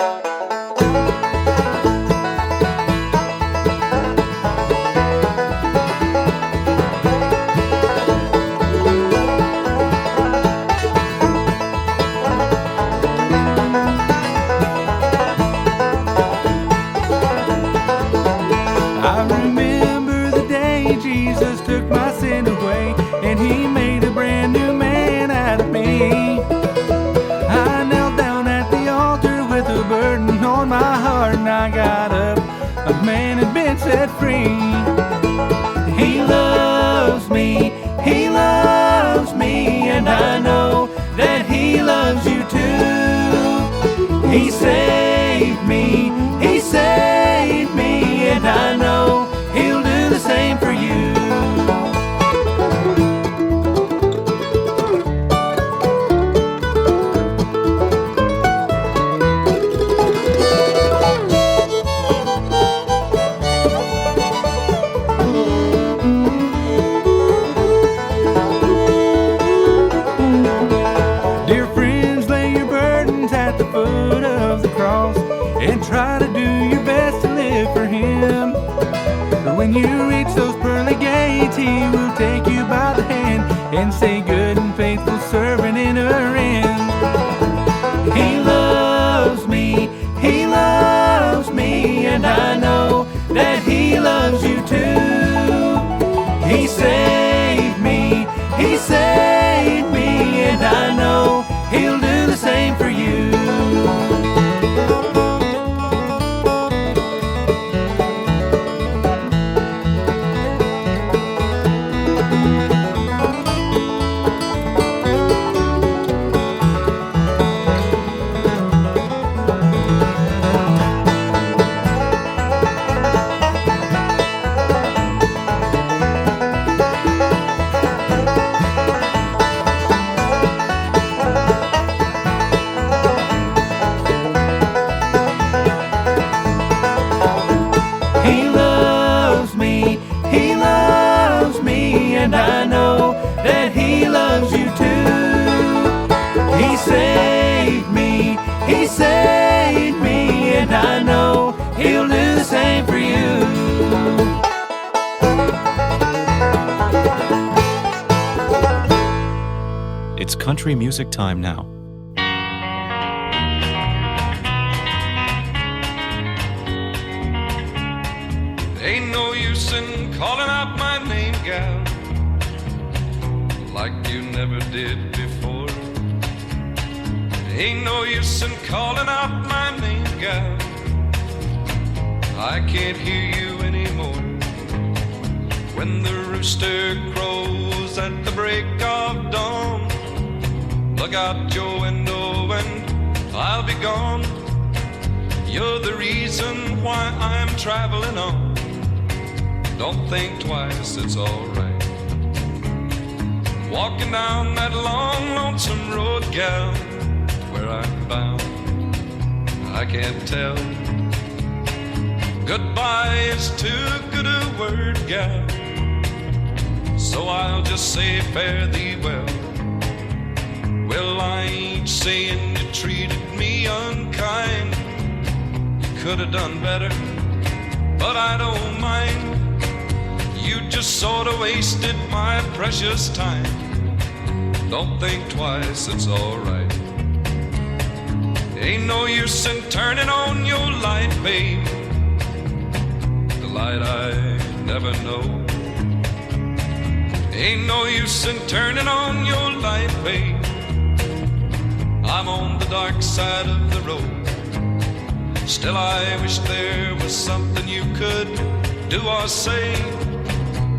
Set free. He loves me, and I know that he loves you too. He saved me, and I know he'll do the same for you. When you reach those pearly gates, he will take you by the hand and say, good and faithful servant, enter in. He loves me, and I know that he loves you too. He saved me, and I know he'll do the same for you. And I know that he loves you too. He saved me, and I know he'll do the same for you. It's country music time now. Ain't no use in calling out my name, gal, like you never did before. Ain't no use in calling out my name, gal, I can't hear you anymore. When the rooster crows at the break of dawn, look out your window and I'll be gone. You're the reason why I'm traveling on. Don't think twice, it's alright. Walking down that long, lonesome road, gal, where I'm bound, I can't tell. Goodbye is too good a word, gal, so I'll just say fare thee well. Well, I ain't saying you treated me unkind. You could have done better. but I don't mind. You just sort of wasted my precious time. Don't think twice, it's alright. Ain't no use in turning on your light, babe, the light I never know. Ain't no use in turning on your light, babe. I'm on the dark side of the road. Still I wish there was something you could do or say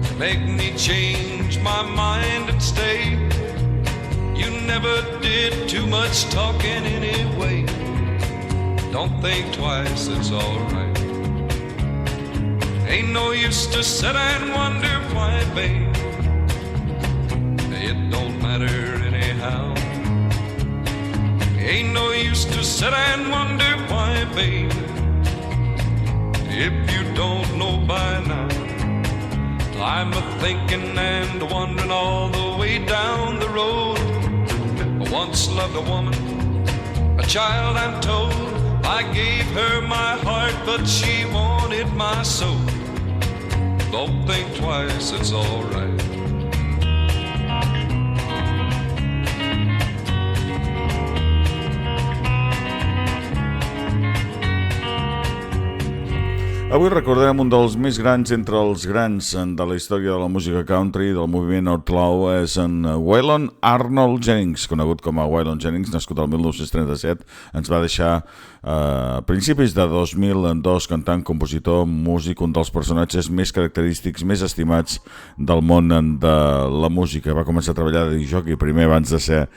to make me change my mind and stay. You never did too much talking anyway. Don't think twice, it's alright. Ain't no use to sit and wonder why, babe. It don't matter anyhow. Ain't no use to sit and wonder why, babe, if you don't know by now. I'm a-thinking and wondering all the way down the road. I once loved a woman, a child I'm told. I gave her my heart, but she wanted my soul. Don't think twice, it's alright. Avui recordarem un dels més grans entre els grans de la història de la música country, del moviment outlaw, és en Waylon Arnold Jennings, conegut com a Waylon Jennings, nascut el 1937, ens va deixar a principis de 2002, cantant, compositor, músic, un dels personatges més característics, més estimats del món de la música. Va començar a treballar de discjockey primer abans de ser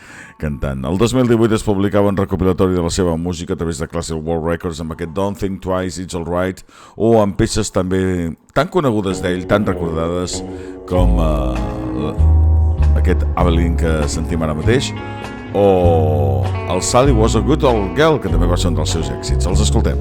cantant. El 2018 es publicava un recopilatori de la seva música a través de Classic World Records amb aquest Don't Think Twice, It's Alright, o amb peces també tan conegudes d'ell, tan recordades com aquest Abilene que sentim ara mateix, o el Sally Was a Good Old Girl, que també va ser un dels seus èxits. Els escoltem.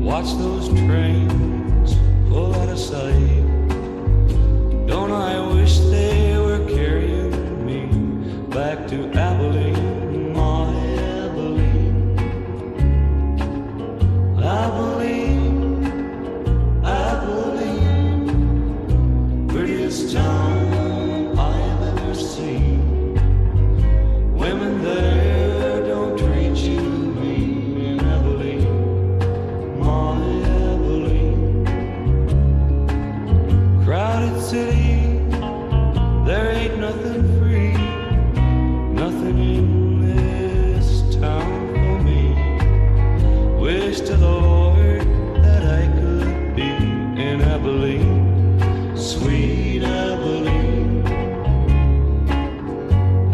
Watch those trains pull out of sight. Don't I wish they were carrying me back to Abilene, my Abilene. Abilene, Abilene, prettiest town I've ever seen. Women there don't treat you mean in Abilene. Crowded city, there ain't nothing free, nothing in this town for me. Wish to the Lord that I could be in Abilene, sweet Abilene.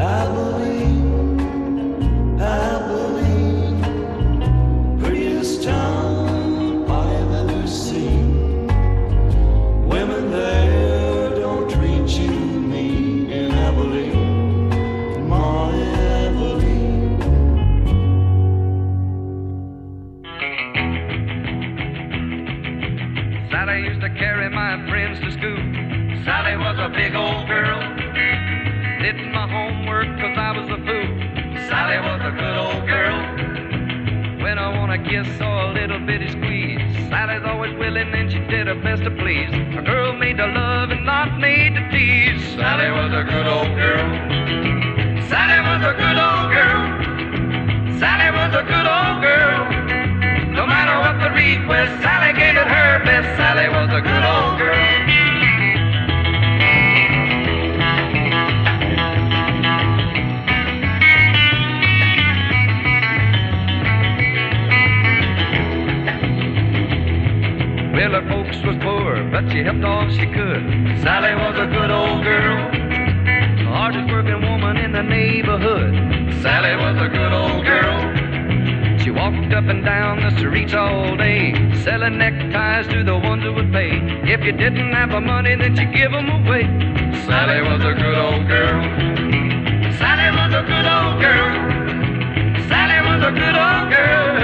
Abilene, Abilene, prettiest town I've ever seen. Women there don't treat you mean in Abilene, my Abilene. Sally used to carry my friends to school. Sally was a big old girl. Did my homework 'cause I was a fool. Sally was a good old girl. When I want a kiss or a little bitty squeeze, Sally's always willing and she did her best to please. A girl made to love and not made to tease. Sally was a good old girl. Sally was a good old girl. Sally was a good old girl. No matter what the request, Sally gave it her best. Sally was a good old girl. Well, her folks was poor, but she helped all she could. Sally was a good old girl, the hardest working woman in the neighborhood. Sally was a good old girl. She walked up and down the streets all day, selling neckties to the ones who would pay. If you didn't have the money, then she'd give them away. Sally was a good old girl. Sally was a good old girl. Sally was a good old girl.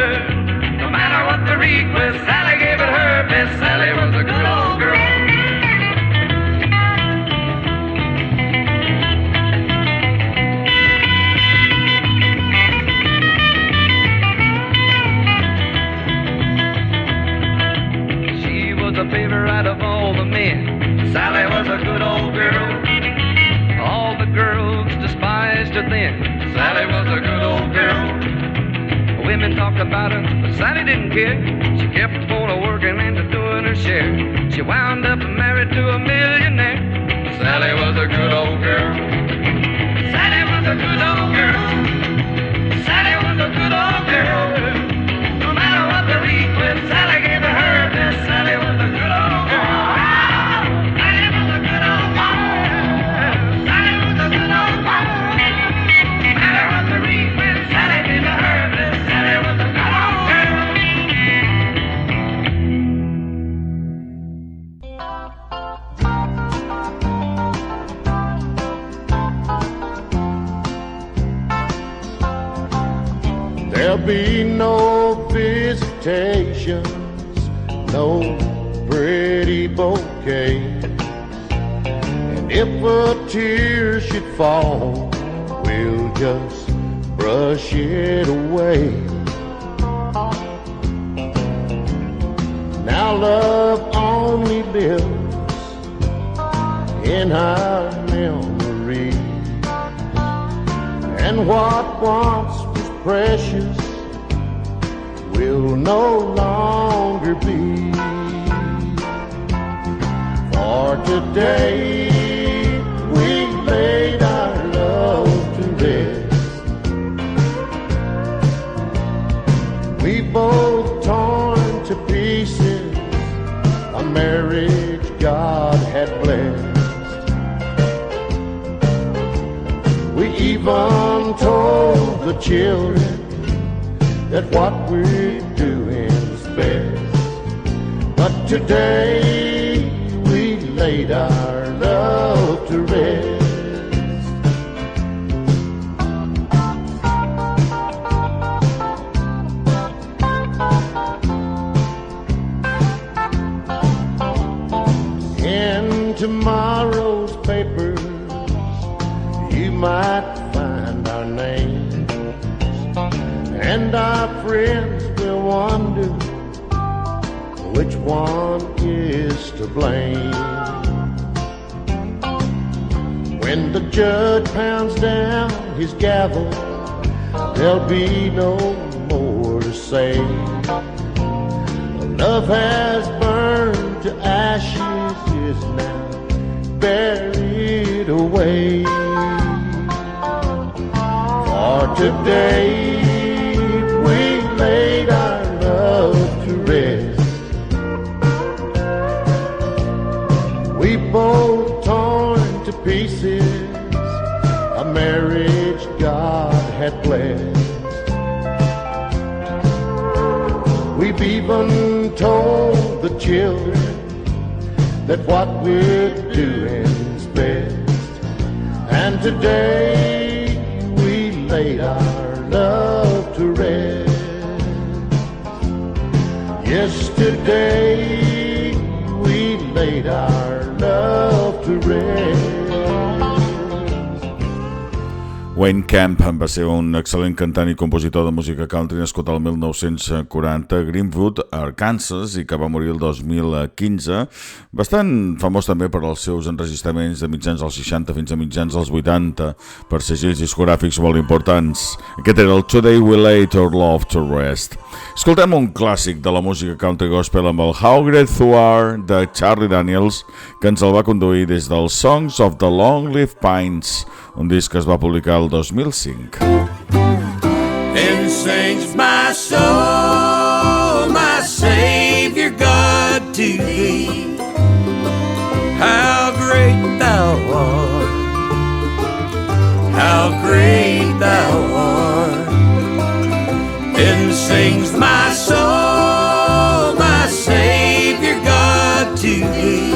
No matter what the request, Sally gave it her best. Sally was a good old girl. A favorite of all the men. Sally was a good old girl. All the girls despised her then. Sally was a good old girl. Women talked about her, but Sally didn't care. She kept on working and doing her share. She wound up married to a millionaire. Sally was a good old girl. Sally was a good old girl. Sally was a good old girl. No matter what the request, Sally gave her her best. Sally was a good old girl. Sally was a good old girl. Sally was a good old girl. No matter what the request, Sally gave her her best. Sally was a good old girl. There'll be no visitations, no pretty bouquet. And if a tear should fall, we'll just brush it away. Now love only lives in our memories, and what once was precious will no longer be. For today we laid our love to rest. We both torn to pieces a marriage God had blessed. We even told the children that what we're doing's best. But today we laid our love to rest. In tomorrow's papers you might find our names, and our friends will wonder which one is to blame. When the judge pounds down his gavel, there'll be no more to say. Love has burned to ashes, is now buried away. For today we laid our love to rest. We both torn to pieces a marriage God had blessed. We've even told the children that what we're doing's best. And today we laid our love to rest. Yesterday we laid our love to rest. Wayne Camp va ser un excel·lent cantant i compositor de música country nascut al 1940 a Greenwood, Arkansas, i que va morir el 2015. Bastant famós també per als seus enregistraments de mitjans dels 60 fins a mitjans dels 80 per segells discogràfics molt importants. Aquest era el Today We Laid Our Love to Rest. Escoltem un clàssic de la música country gospel amb el How Great Thou Art de Charlie Daniels, que ens el va conduir des dels Songs of the Long-Leaf Pines, un disc que es va publicar el 2005. Then sings my soul, my Savior God, to thee. How great thou art, how great thou art. Then sings my soul, my Savior God, to thee.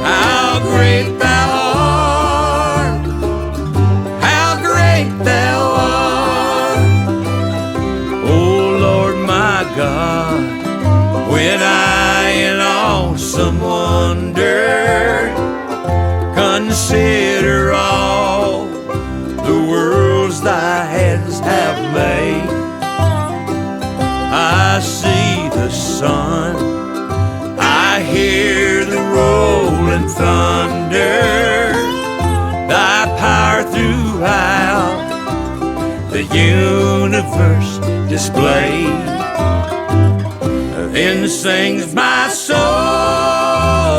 How great thunder. Consider all the worlds thy hands have made. I see the sun, I hear the rolling thunder, thy power throughout the universe displayed. Then sings my soul,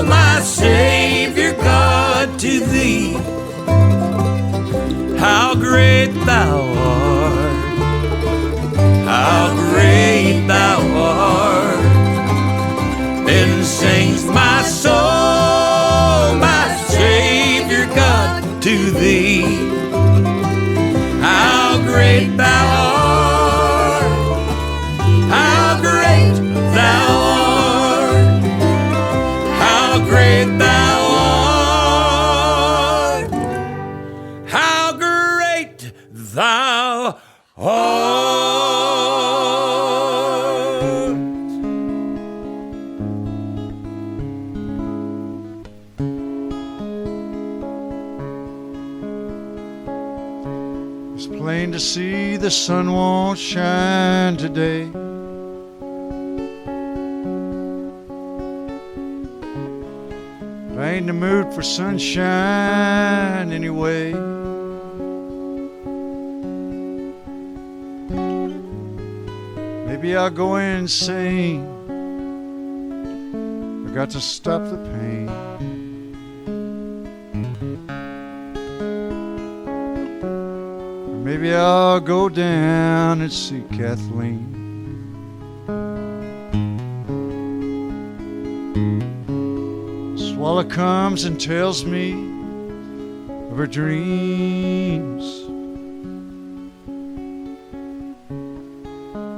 my Savior God, to thee. How great thou art, how great thou art. Then sings my soul, my Savior God, to thee. How great thou art, how great thou art, how great thou art, how great thou art. It's plain to see the sun won't shine today. I ain't in the mood for sunshine anyway. Maybe I'll go insane. I got to stop the pain. Or maybe I'll go down and see Kathleen. Swallow comes and tells me of her dreams.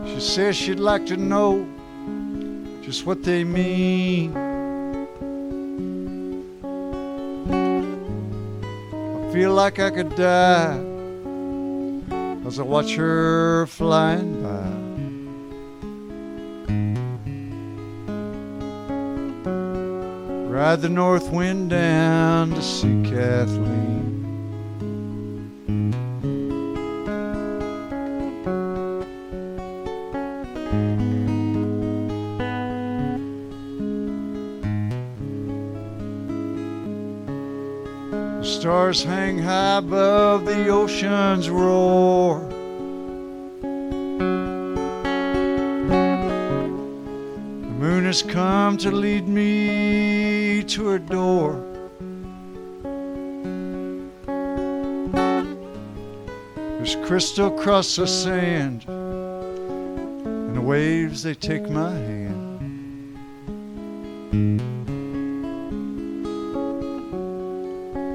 She says she'd like to know just what they mean. I feel like I could die as I watch her flying by. Ride the north wind down to see Kathleen. The stars hang high above the ocean's roar. The moon has come to lead me to her door. There's crystal across the sand, and the waves, they take my hand.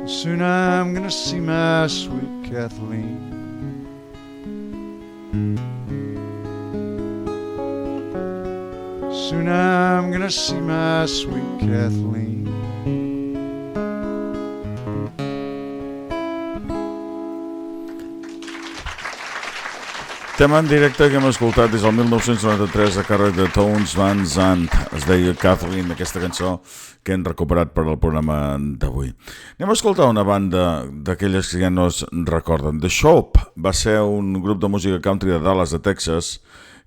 Soon I'm gonna see my sweet Kathleen. Soon I'm gonna see my sweet Kathleen. Tema en directe que hem escoltat des del 1993 a càrrec de Temps es deia Kathleen, aquesta cançó que hem recuperat per al programa d'avui. Anem a escoltar una banda d'aquelles que ja no es recorden. The Shop va ser un grup de música country de Dallas, de Texas,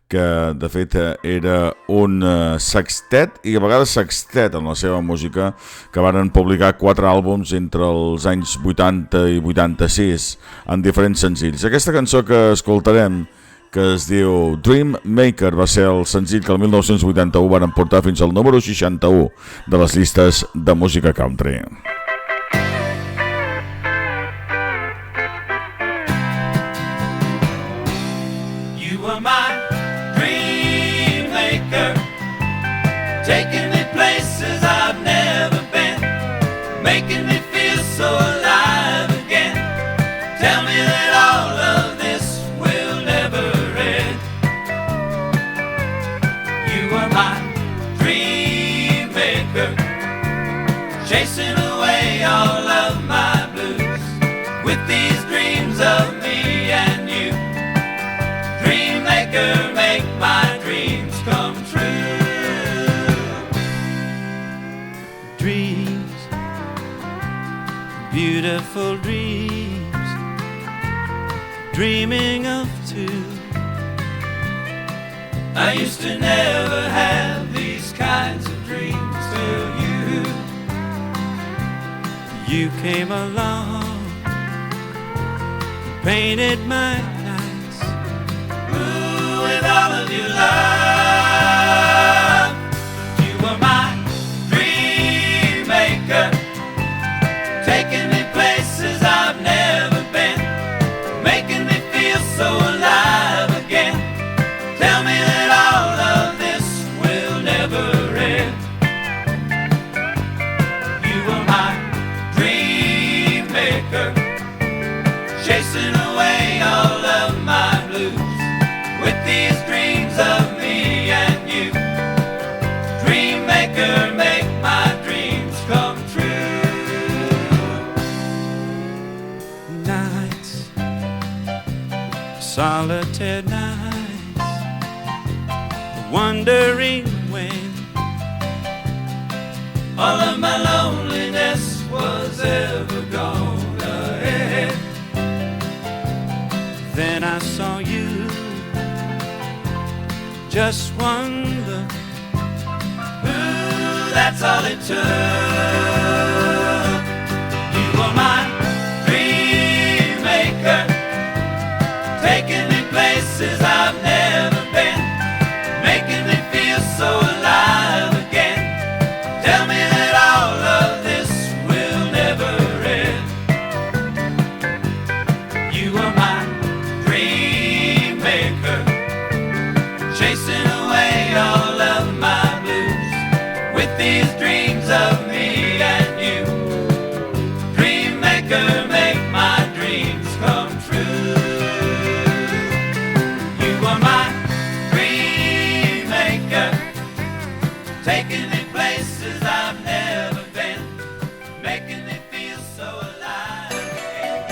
que de fet era un sextet i a vegades sextet en la seva música, que varen publicar 4 àlbums entre els anys 80 i 86 en diferents senzills. Aquesta cançó que escoltarem, que es diu Dream Maker, va ser el senzill que el 1981 van portar fins al número 61 de les llistes de música country. You were my dream maker, taking me places I've never been, making me feel so alive again. Tell me that all of this will never end. You are my dream maker, chasing away all of my blues with these dreams of me and you. Dream maker, make my dreams come true. Dream beautiful dreams, dreaming of two. I used to never have these kinds of dreams till you came along, painted my nights. Ooh, with all of your love, you were my dream maker, taking me places I've never been, making me feel so alive again. Tell me that all of this will never end. You were my dream maker, chasing away all of my blues with these dreams of me and you. Dream maker, make my dreams come true. Nights, solitaire nights, wondering when all of my loneliness was ever gone ahead. Then I saw you, just one look. Ooh, that's all it took. You were my dream maker, taking me places I've never been, making me feel so alive again. Tell me that all of this will never end. You were my dream maker, chasing away all of my blues with these dreams of me and you. Dream maker, make my dreams come true. You were my dream maker, taking me places I've never been, making me feel so alive again.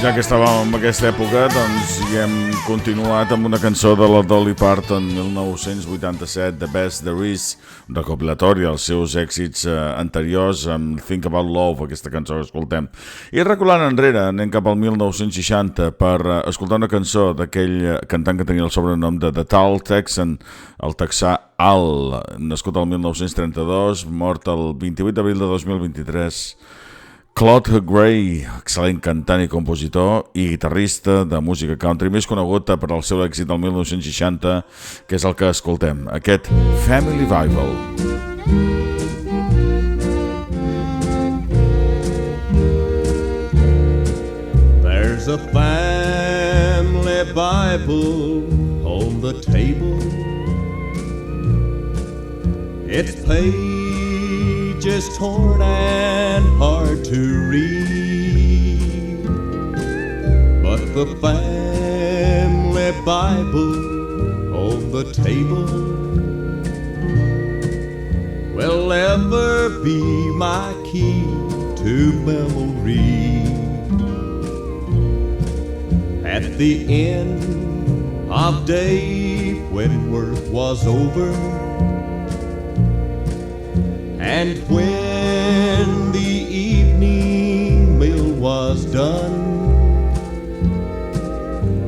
Ja que estàvem en aquesta època, doncs hi hem continuat amb una cançó de la Dolly Parton, 1987, The Best There Is, un recopilatori dels seus èxits anteriors, amb Think About Love, aquesta cançó que escoltem. I reculant enrere, anem cap al 1960 per escoltar una cançó d'aquell cantant que tenia el sobrenom de The Tall Texan, el texà Al, nascut el 1932, mort el 28 d'abril de 2023, Claude Gray, excel·lent cantant i compositor i guitarrista de música country, més conegut per al seu èxit del 1960, que és el que escoltem, aquest Family Bible. There's a family Bible on the table. It's pages torn and hard to read, but the family Bible on the table will ever be my key to memory. At the end of day when work was over, and when the evening meal was done,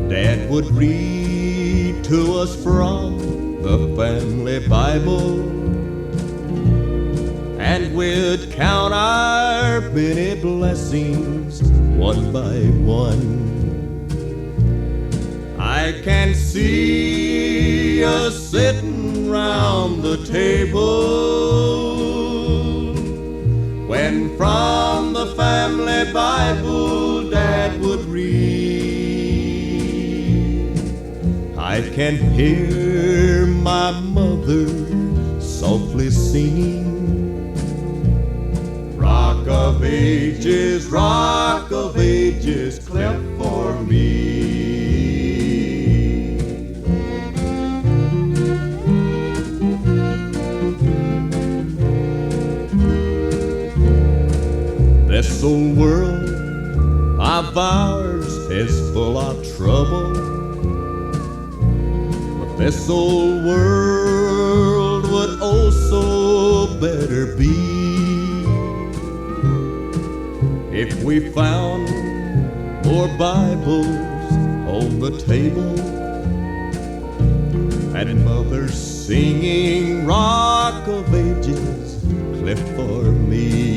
Dad would read to us from the family Bible, and we'd count our many blessings one by one. I can see us sitting round the table when from the family Bible Dad would read. I can hear my mother softly singing, Rock of ages, cleft for me. This old world of ours is full of trouble, but this old world would also better be if we found more Bibles on the table and mothers singing Rock of Ages, cleft for me.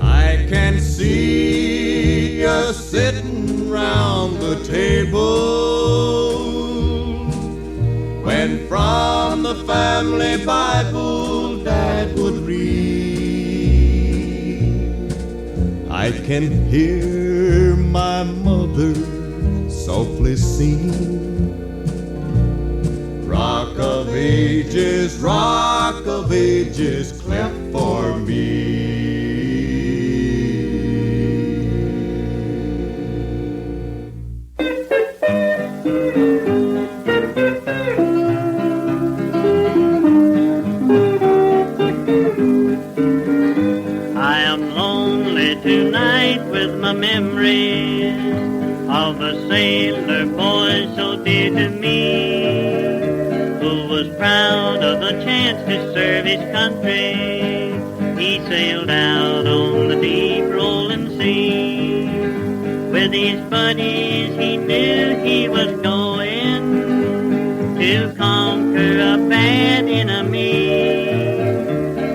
I can see us sitting round the table when from the family Bible Dad would read. I can hear my mother softly singing, Rock of ages, cleft for me. Memories of a sailor boy so dear to me, who was proud of the chance to serve his country. He sailed out on the deep rolling sea. With his buddies he knew he was going to conquer a bad enemy.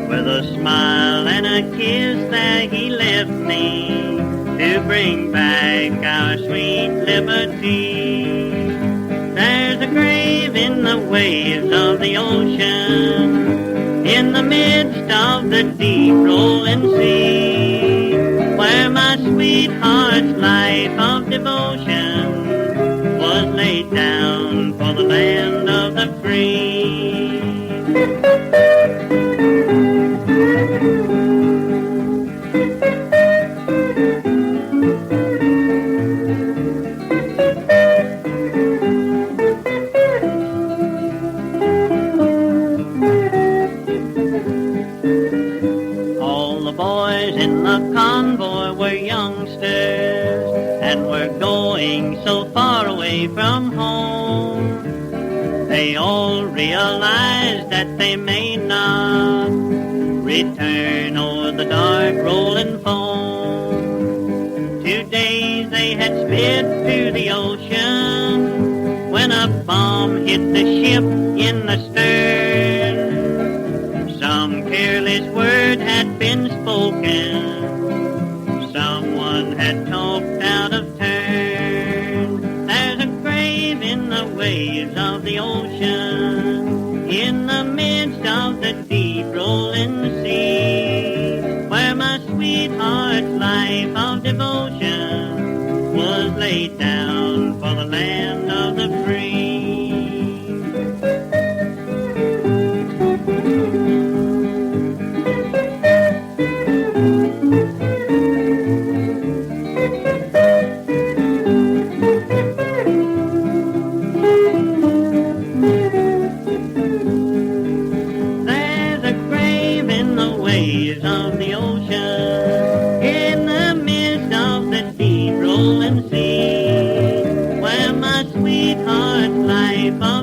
With a smile and a kiss there he left me to bring back our sweet liberty. There's a grave in the waves of the ocean, in the midst of the deep rolling sea, where my sweetheart's life of devotion was laid down for the land of the free. Convoy were youngsters brothers, and we're going so far away from home. They all realize that they may not return o'er the dark rolling foam. 2 days they had sped through the ocean when a bomb hit the ship in the stern. Some careless word had been spoken, someone had talked out of turn. There's a grave in the waves of the ocean, in the midst of the deep rolling sea, where my sweetheart's life of devotion was laid down for the land of the free.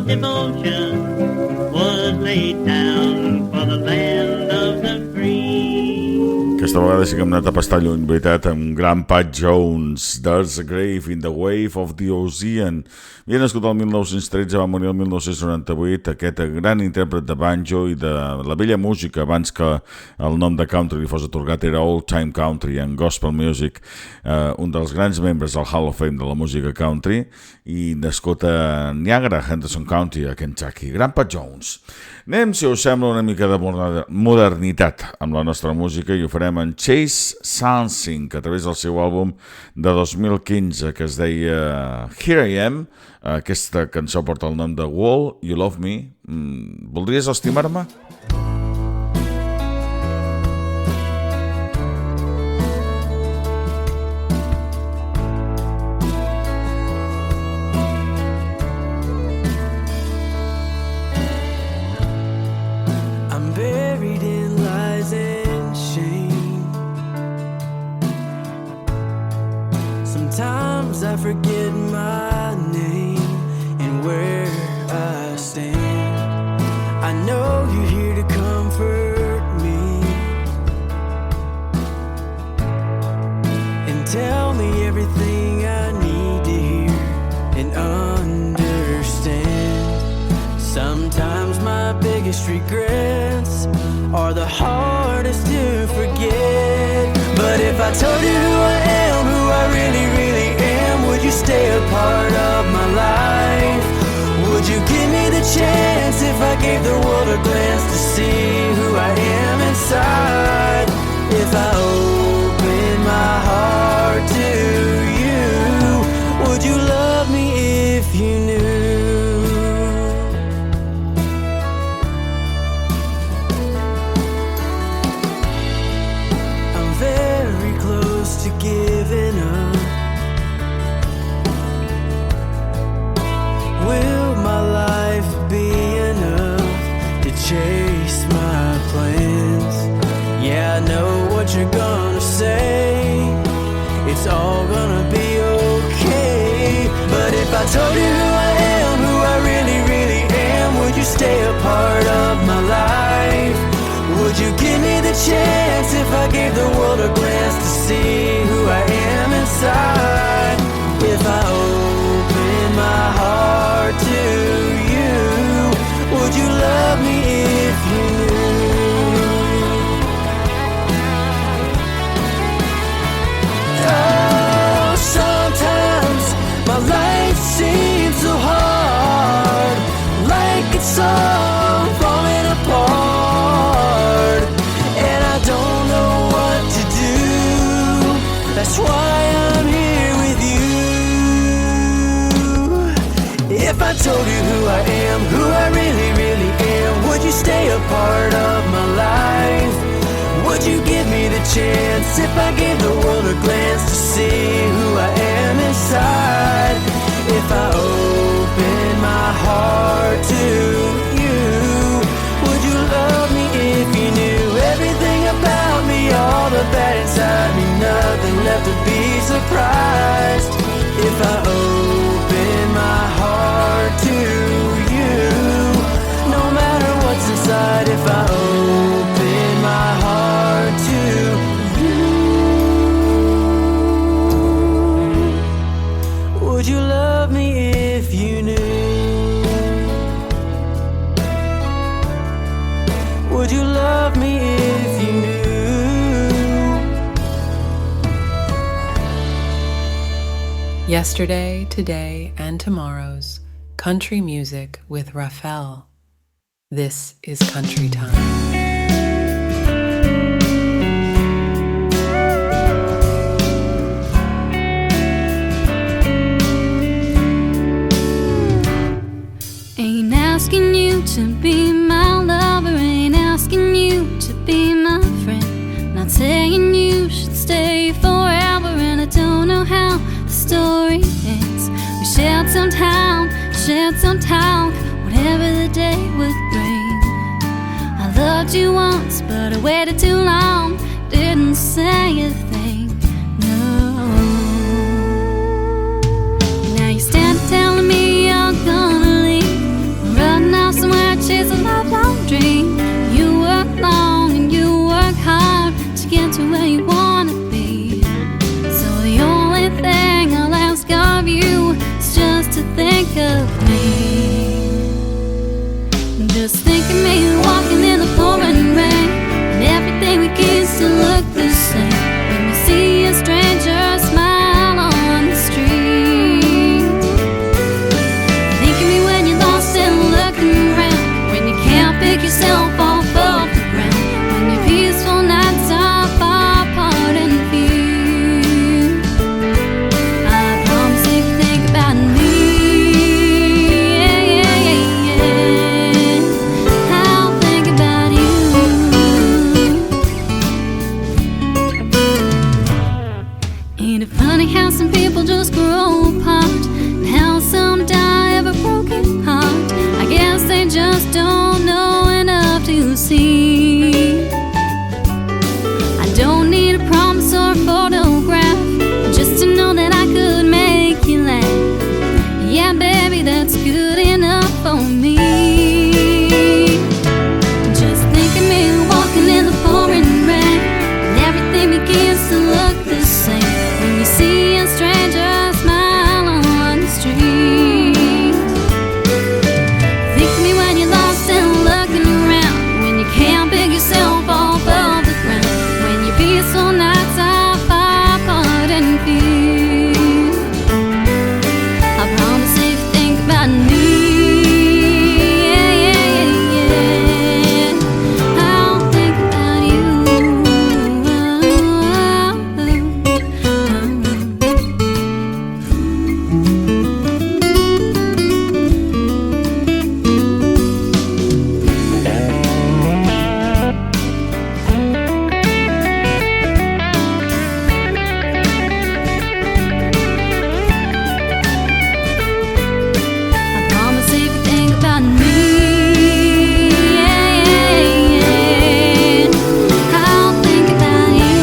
Devotion was laid down for the land of the free. Aquesta vegada sí que hem anat a pastar lluny, veritat, amb Grandpa Jones. There's a grave in the wave of the ocean. Havia nascut el 1913, va morir el 1998, aquest gran intèrpret de banjo i de la vella música, abans que el nom de country li fos atorgat, era Old Time Country and Gospel Music, un dels grans membres del Hall of Fame de la música country, i nascut a Niagara, Henderson County, a Kentucky. Grandpa Jones. Anem, si us sembla, una mica de modernitat amb la nostra música, i ho farem en Chase Sansing, a través del seu àlbum de 2015, que es deia Here I Am. Aquesta cançó porta el nom de Will You Love Me? Voldries estimar-me? I'm buried in lies and shame. Sometimes I forget my name and where I stand. I know you're here to comfort me and tell me everything I need to hear and understand. Sometimes my biggest regrets are the hardest to forget. But if I told you who I am, who I really, really am, would you stay a part of my life? Would you give me the chance if I gave the world a glance to see who I am inside? If I open my heart to you, would you love me if you knew? I'm very close to giving up. Will my life be enough to chase my plans? Yeah, I know what you're gonna say. It's all gonna be okay. But if I told you who I am, who I really, really am, would you stay a part of my life? Would you give me the chance if I gave the world a glance to see who I am inside? If I open my heart to you, would you love me if you knew? Oh, sometimes my life seems so hard, like it's all falling apart, and I don't know what to do. That's why I'm here with you. If I told you who I am, who I really, really am, would you stay a part of my life? Would you give me the chance if I gave the world a glance to see who I am inside? If I open my heart to you, would you love me if you knew everything about me, all the bad inside me, nothing left to be surprised if I open my heart to you. No matter what's inside, if I open my heart to you. Would you love me if you knew? Would you love me if you knew? Yesterday, today, and tomorrow's country music with Raphael. This is Country Time. Ain't asking you to be my lover, ain't asking you to be my friend. Not saying you should stay forever, and I don't know how the story ends. We shared some time, whatever the day would bring. I loved you once, but I waited too long, didn't say a thing, no. Now you stand telling me you're gonna leave, run off somewhere, chase a lifelong dream. You work long and you work hard to get to where you wanna be. So the only thing I'll ask of you is just to think of me. Just think of me walking in the pouring rain, and everything we kiss still look the same. When we see a stranger smile on the street. Think of me when you're lost and looking around, when you can't pick yourself off of the ground, when your peaceful nights are far apart and few. I promise if you think about me, I'll think about you. Ain't it funny how some people just grow apart, and how some die of a broken heart? I guess they just don't know enough to see. I don't need a promise or a photograph, just to know that I could make you laugh. Yeah, baby, that's good enough for me. Just think of me walking in the pouring rain, and everything begins to look the same. When you see a stranger smile on the street. Think of me when you're lost and looking around, when you can't pick yourself off of the ground, when your peaceful nights are far apart and few. I promise if you think about me, I'll think about you. I promise if you think about me, I'll think about you.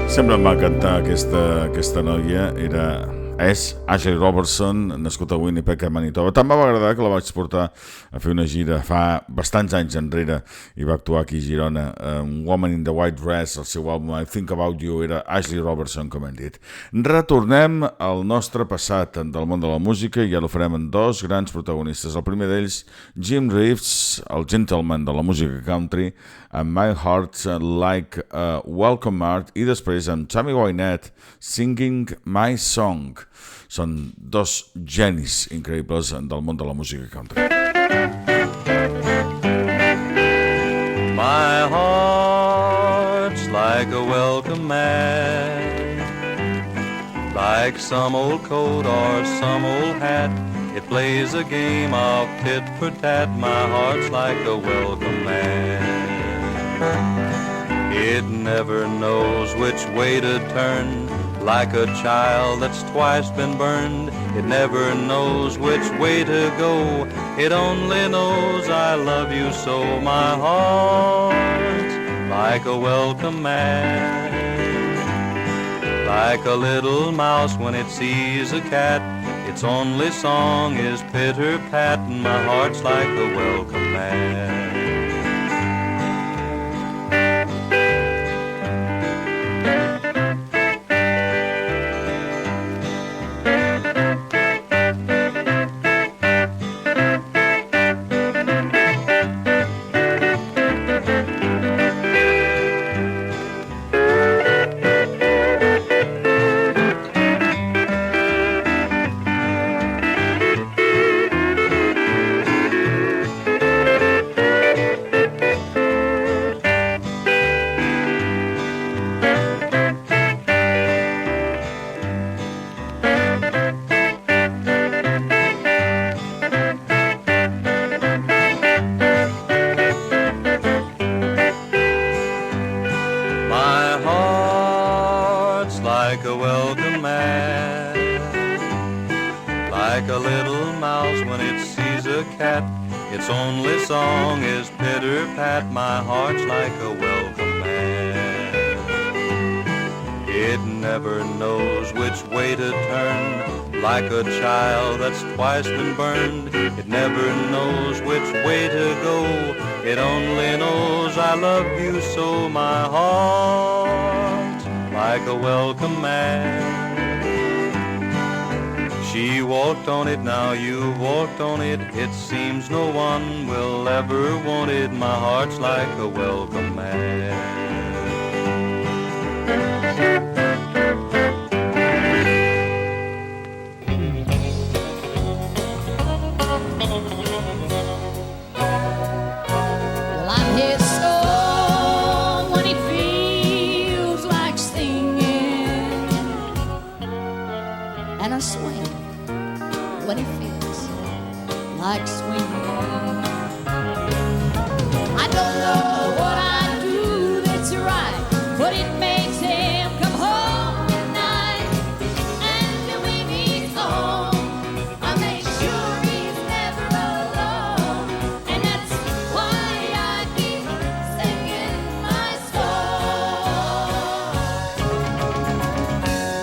Sempre em va encantar aquesta noia. És Ashley Robertson, nascut a Winnipeg, a Manitoba. Tant m'va agradar que la vaig portar a fer una gira fa bastants anys enrere i va actuar aquí a Girona. Woman in the White Dress, el seu àlbum I Think About You, era Ashley Robertson, com hem dit. Retornem al nostre passat del món de la música i ja ho farem amb dos grans protagonistes. El primer d'ells, Jim Reeves, el gentleman de la música country, amb My Heart Like a Welcome Art, i després amb Tammy Wynette, Singing My Song. Són dos genis increïbles del món de la música country. My heart's like a welcome mat, like some old coat or some old hat. It plays a game of tit for tat. My heart's like a welcome mat. It never knows which way to turn, like a child that's twice been burned. It never knows which way to go. It only knows I love you so. My heart's like a welcome mat, like a little mouse when it sees a cat. Its only song is pitter-pat, and my heart's like a welcome mat. Its only song is pitter-pat, my heart's like a welcome mat. It never knows which way to turn, like a child that's twice been burned. It never knows which way to go. It only knows I love you so. My heart's like a welcome mat. She walked on it, now you've walked on it. It seems no one will ever want it. My heart's like a welcome mat. Well, I'm his soul when he feels like singing, and a swing when he feels like swinging. I don't know what I do that's right, but it makes him come home at night. And when he's home, I make sure he's never alone. And that's why I keep singing my song.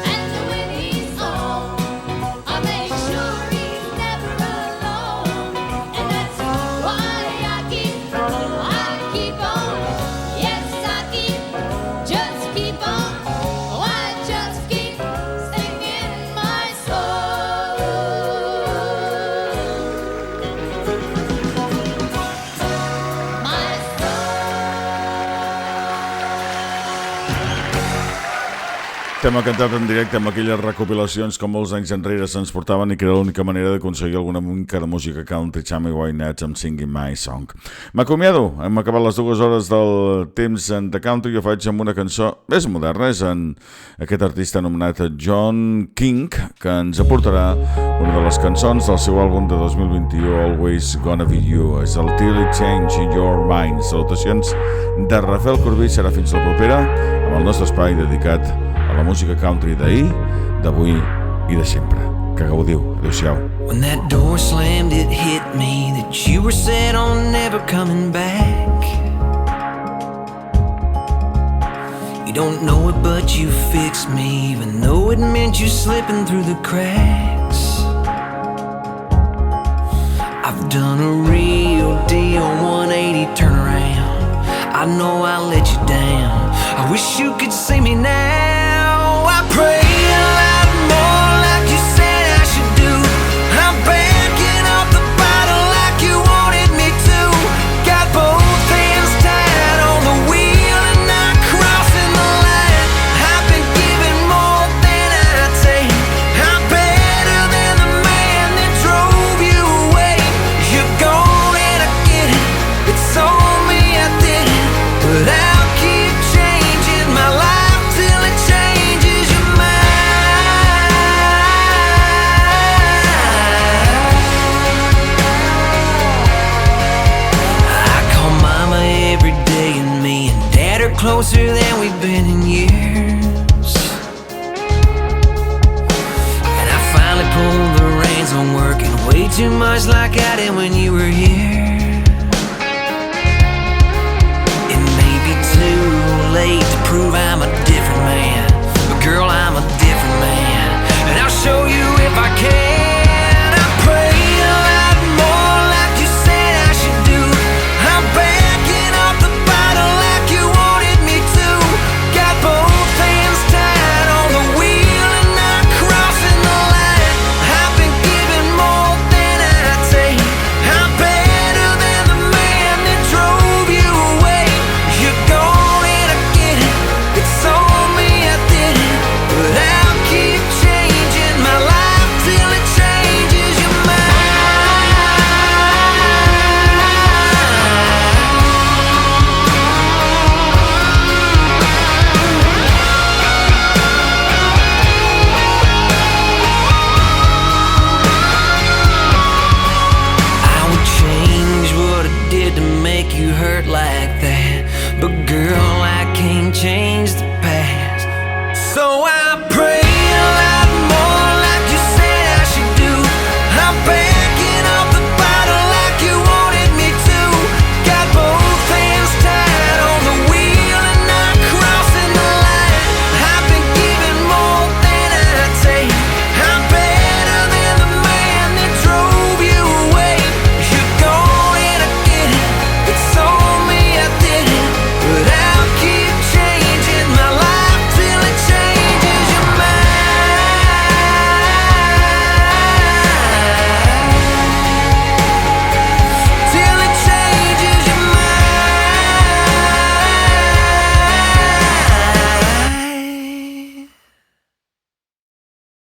And when he's home, I make sure he's never alone. And that's why I keep on, yes I just keep on, oh I just keep singing my song. My Tema cantat en directe amb aquelles recopilacions que molts anys enrere se'ns portaven i que era l'única manera d'aconseguir alguna mica de música country. Chammy Wynette amb Singing My Song. M'acomiado, hem acabat les 2 hores del temps de country i ho faig amb una cançó més moderna. És en aquest artista anomenat John King, que ens aportarà una de les cançons del seu àlbum de 2021, Always Gonna Be You. És el Till It Change Your Mind. Salutacions de Rafael Corbí. Serà fins la propera amb el nostre espai dedicat a la música country d'ahir, d'avui i de sempre. Que gaudiu. Adéu-siau. When that door slammed, it hit me that you were set on never coming back. You don't know it, but you fixed me, even though it meant you slipping through the cracks. I've done a real deal 180 turnaround. I know I let you down. I wish you could see me now. I pray a lot more like you said I should do. I'm backing off the bottle like you wanted me to. Got both hands tied on the wheel and not crossing the line. I've been giving more than I take. I'm better than the man that drove you away. You're gone and I get it. It's on me, I did it. But I'll keep changing my life till it changes your mind. I call mama every day, and me and dad are closer than we've been in years. too much like I did when you were here.